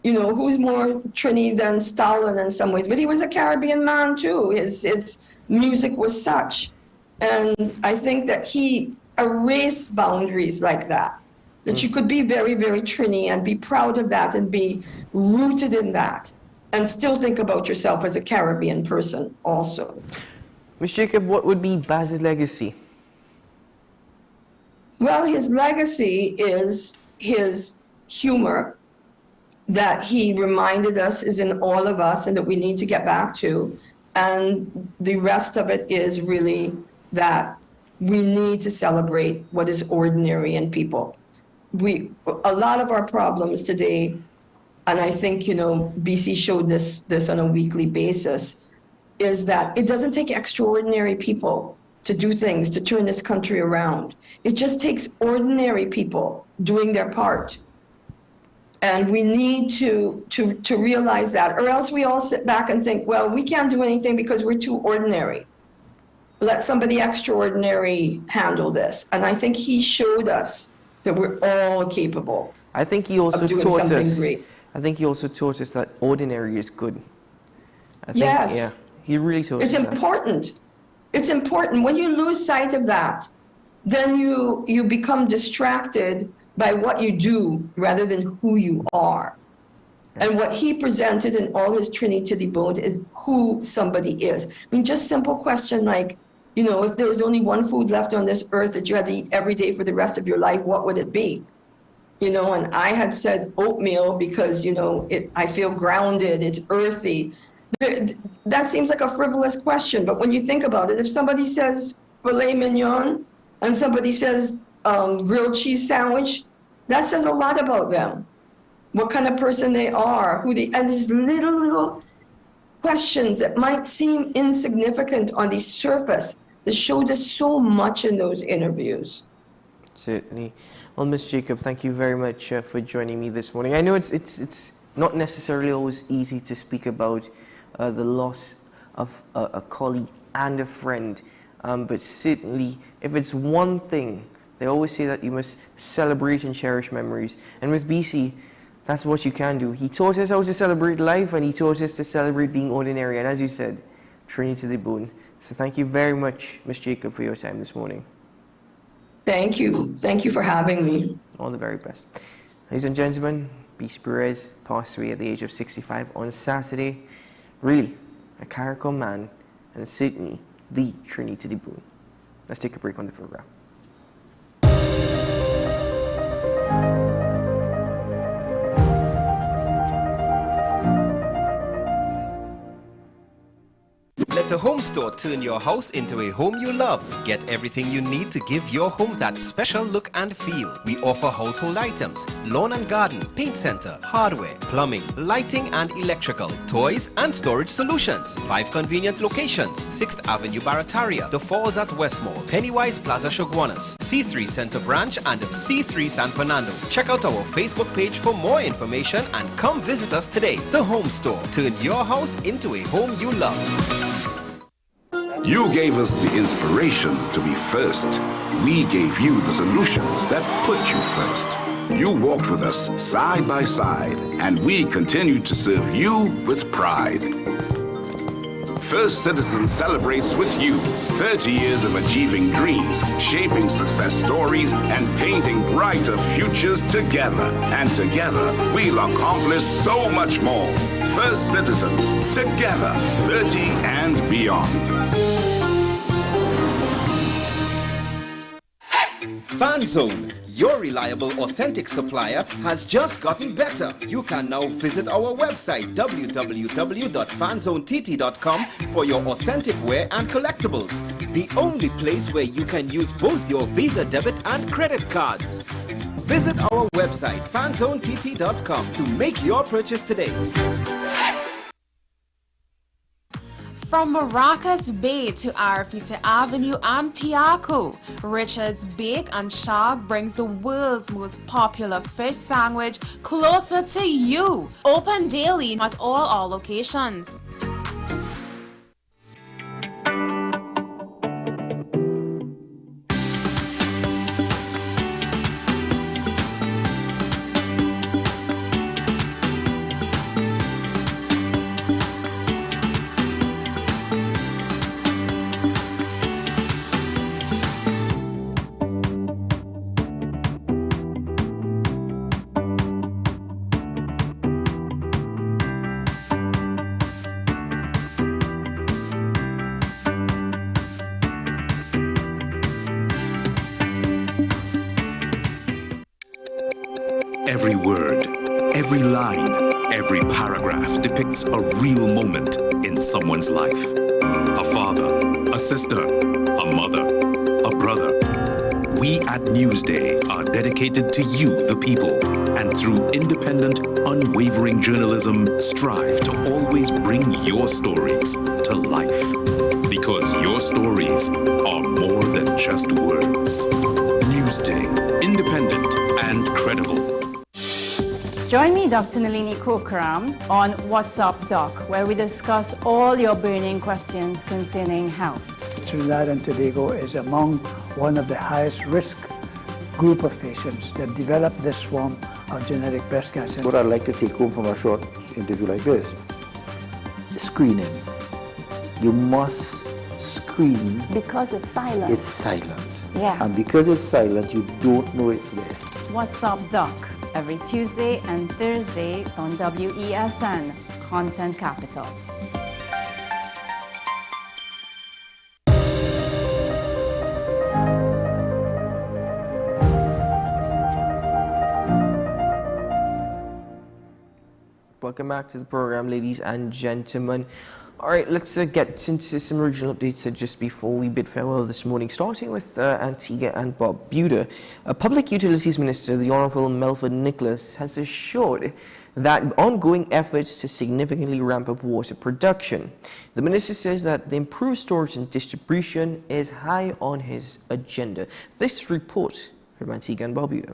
Who's more Trini than Stalin in some ways? But he was a Caribbean man too. His music was such. And I think that he erased boundaries like that you could be very, very Trini and be proud of that and be rooted in that and still think about yourself as a Caribbean person also. Ms. Jacob, what would be Baz's legacy? Well, his legacy is his humor that he reminded us is in all of us and that we need to get back to. And the rest of it is really that we need to celebrate what is ordinary in people. A lot of our problems today, and I think, BC showed this on a weekly basis, is that it doesn't take extraordinary people to do things, to turn this country around. It just takes ordinary people doing their part. And we need to realize that, or else we all sit back and think, well, we can't do anything because we're too ordinary. Let somebody extraordinary handle this. And I think he showed us that we're all capable. I think he also of doing taught something us. Great. I think he also taught us that ordinary is good. Yes. Yeah, he really taught us It's important. It's important. When you lose sight of that, then you become distracted by what you do rather than who you are. And what he presented in all his Trini to the bone is who somebody is. I mean, just simple question like, if there was only one food left on this earth that you had to eat every day for the rest of your life, what would it be? And I had said oatmeal because, I feel grounded, it's earthy. That seems like a frivolous question, but when you think about it, if somebody says filet mignon and somebody says grilled cheese sandwich, that says a lot about them. What kind of person they are, and these little questions that might seem insignificant on the surface that showed us so much in those interviews. Certainly. Well, Ms. Jacob, thank you very much for joining me this morning. I know it's not necessarily always easy to speak about the loss of a colleague and a friend, but certainly if it's one thing, they always say that you must celebrate and cherish memories. And with BC, that's what you can do. He taught us how to celebrate life, and he taught us to celebrate being ordinary. And as you said, Trini to the bone. So thank you very much, Ms. Jacob, for your time this morning. Thank you. Thank you for having me. All the very best. Ladies and gentlemen, BC Perez passed away at the age of 65 on Saturday. Really, a Caracol man, and certainly the Trini to the bone. Let's take a break on the program. Let the home store turn your house into a home you love. Get everything you need to give your home that special look and feel. We offer household items, lawn and garden, paint center, hardware, plumbing, lighting and electrical, toys and storage solutions. 5 convenient locations: 6th Avenue Barataria, The Falls at Westmore, Pennywise Plaza Shoguanas, C3 Center Branch and C3 San Fernando. Check out our Facebook page for more information and come visit us today. The Home Store. Turn your house into a home you love. You gave us the inspiration to be first. We gave you the solutions that put you first. You walked with us side by side, and we continued to serve you with pride. First Citizens celebrates with you 30 years of achieving dreams, shaping success stories, and painting brighter futures together. And together, we'll accomplish so much more. First Citizens, together, 30 and beyond. FanZone, your reliable, authentic supplier, has just gotten better. You can now visit our website www.fanzonett.com for your authentic wear and collectibles. The only place where you can use both your Visa debit and credit cards. Visit our website fanzonett.com to make your purchase today. From Maracas Bay to Arafita Avenue and Piaco, Richard's Bake and Shark brings the world's most popular fish sandwich closer to you. Open daily at all our locations. Every word, every line, every paragraph depicts a real moment in someone's life. A father, a sister, a mother, a brother. We at Newsday are dedicated to you, the people, and through independent, unwavering journalism, strive to always bring your stories to life. Because your stories are more than just words. Newsday, independent and credible. Join me, Dr. Nalini Kokram, on What's Up Doc, where we discuss all your burning questions concerning health. Trinidad and Tobago is among one of the highest risk group of patients that develop this form of genetic breast cancer. What I'd like to take home from a short interview like this, screening. You must screen. Because it's silent. It's silent. Yeah. And because it's silent, you don't know it's there. What's Up Doc, every Tuesday and Thursday on WESN, Content Capital. Welcome back to the program, ladies and gentlemen. All right, let's get into some regional updates just before we bid farewell this morning, starting with Antigua and Barbuda. Public Utilities Minister, the Honourable Melford Nicholas, has assured that ongoing efforts to significantly ramp up water production. The minister says that the improved storage and distribution is high on his agenda. This report from Antigua and Barbuda.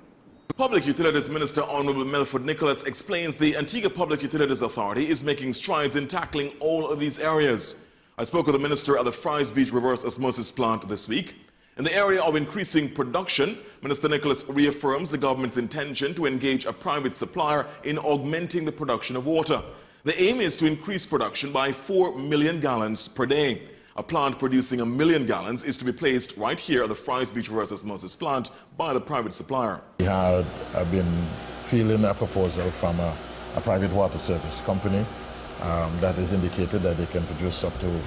Public Utilities Minister Honourable Melford Nicholas explains the Antigua Public Utilities Authority is making strides in tackling all of these areas. I spoke with the minister at the Fries Beach Reverse Osmosis Plant this week. In the area of increasing production, Minister Nicholas reaffirms the government's intention to engage a private supplier in augmenting the production of water. The aim is to increase production by 4 million gallons per day. A plant producing 1 million gallons is to be placed right here at the Fries Beach Reverse Osmosis Plant by the private supplier. We have been fielding a proposal from a private water service company that has indicated that they can produce up to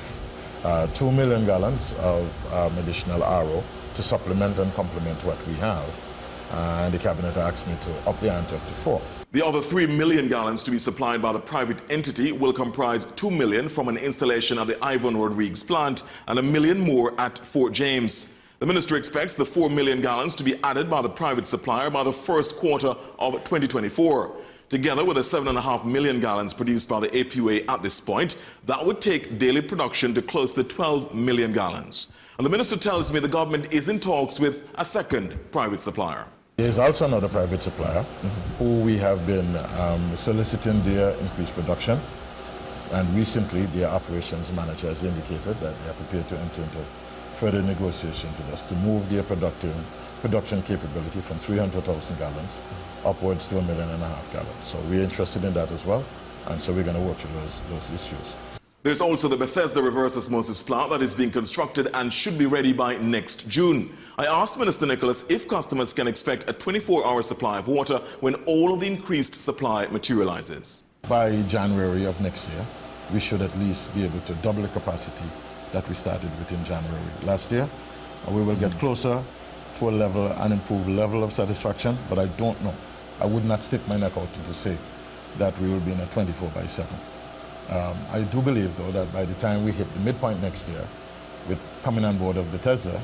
2 million gallons of additional RO to supplement and complement what we have. And the cabinet asked me to up the ante up to 4. The other 3 million gallons to be supplied by the private entity will comprise 2 million from an installation at the Ivan Rodriguez plant and 1 million more at Fort James. The minister expects the 4 million gallons to be added by the private supplier by the first quarter of 2024. Together with the 7.5 million gallons produced by the APUA at this point, that would take daily production to close to 12 million gallons. And the minister tells me the government is in talks with a second private supplier. There is also another private supplier who we have been soliciting their increased production, and recently their operations manager has indicated that they are prepared to enter into further negotiations with us to move their production capability from 300,000 gallons upwards to 1.5 million gallons. So we're interested in that as well, and so we're going to work through those issues. There's also the Bethesda reverse osmosis plant that is being constructed and should be ready by next June. I asked Minister Nicholas if customers can expect a 24-hour supply of water when all of the increased supply materializes. By January of next year, we should at least be able to double the capacity that we started with in January last year. We will get closer to an improved level of satisfaction, but I don't know. I would not stick my neck out to say that we will be in a 24/7. I do believe, though, that by the time we hit the midpoint next year, with coming on board of Bethesda,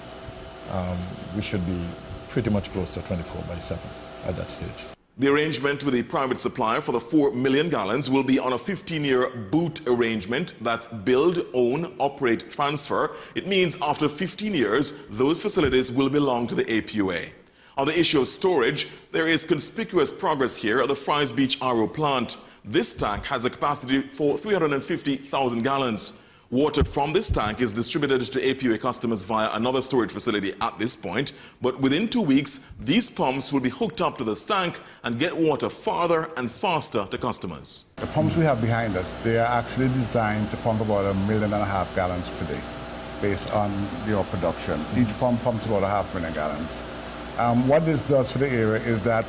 we should be pretty much close to 24/7 at that stage. The arrangement with the private supplier for the 4 million gallons will be on a 15-year boot arrangement. That's build, own, operate, transfer. It means after 15 years, those facilities will belong to the APUA. On the issue of storage, there is conspicuous progress here at the Fries Beach RO plant. This tank has a capacity for 350,000 gallons. Water from this tank is distributed to APUA customers via another storage facility at this point, but within 2 weeks, these pumps will be hooked up to this tank and get water farther and faster to customers. The pumps we have behind us, they are actually designed to pump about 1.5 million gallons per day, based on your production. Each pump pumps about 500,000 gallons. What this does for the area is that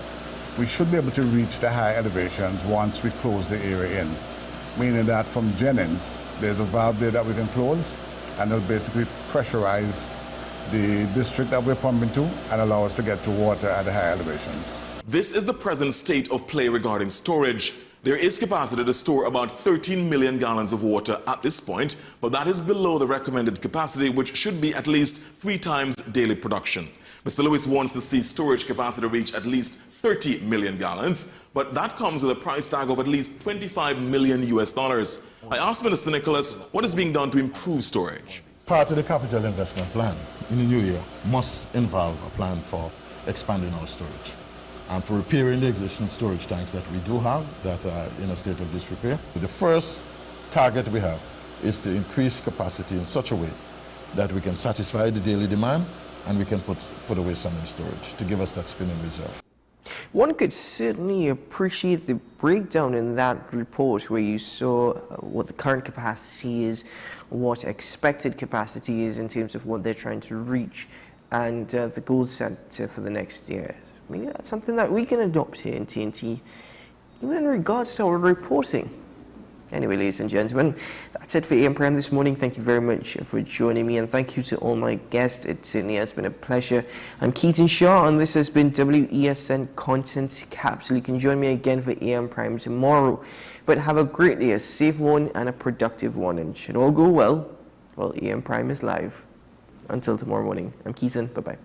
we should be able to reach the high elevations once we close the area in, meaning that from Jennings, there's a valve there that we can close, and it'll basically pressurize the district that we're pumping to and allow us to get to water at the high elevations. This is the present state of play regarding storage. There is capacity to store about 13 million gallons of water at this point, but that is below the recommended capacity, which should be at least 3 times daily production. Mr. Lewis wants to see storage capacity reach at least 30 million gallons, but that comes with a price tag of at least $25 million. I asked Minister Nicholas what is being done to improve storage. Part of the capital investment plan in the new year must involve a plan for expanding our storage and for repairing the existing storage tanks that we do have that are in a state of disrepair. The first target we have is to increase capacity in such a way that we can satisfy the daily demand and we can put away some in storage to give us that spinning reserve. One could certainly appreciate the breakdown in that report where you saw what the current capacity is, what expected capacity is in terms of what they're trying to reach, and the goals set for the next year. I mean, that's something that we can adopt here in TNT, even in regards to our reporting. Anyway, ladies and gentlemen, that's it for AM Prime this morning. Thank you very much for joining me, and thank you to all my guests. It certainly has been a pleasure. I'm Keaton Shaw, and this has been WESN Content Capsule. You can join me again for AM Prime tomorrow. But have a great day, a safe one and a productive one. And should all go well, AM Prime is live. Until tomorrow morning, I'm Keaton. Bye-bye.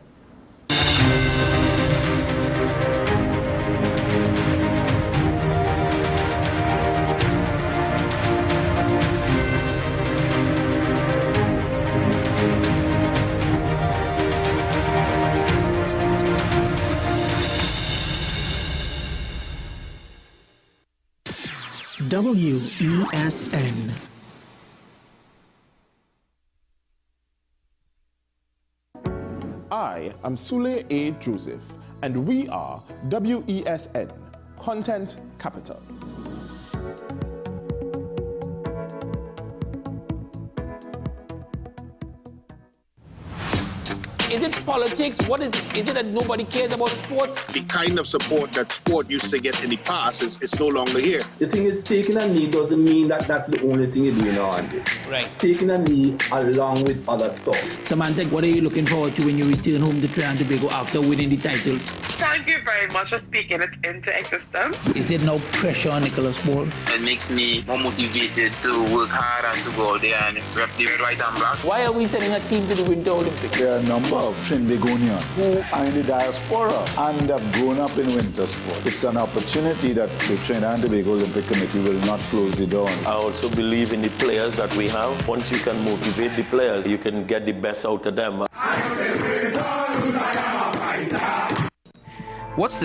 WESN. I am Sule A. Joseph, and we are WESN, Content Capital. Is it politics? What is it? Is it that nobody cares about sports? The kind of support that sport used to get in the past is no longer here. The thing is, taking a knee doesn't mean that that's the only thing you're doing on it. Right. Taking a knee along with other stuff. Samantha, what are you looking forward to when you return home to Trinidad and Tobago after winning the title? Thank you very much for speaking it into existence. Is it no pressure on Nicholas Ball? It makes me more motivated to work hard and to go out there and rep the right and black. Why are we sending a team to the Winter Olympics? There are a number of Trinbagonians who are in the diaspora and have grown up in winter sport. It's an opportunity that the Trinidad and Tobago Olympic Committee will not close the door on. I also believe in the players that we have. Once you can motivate the players, you can get the best out of them.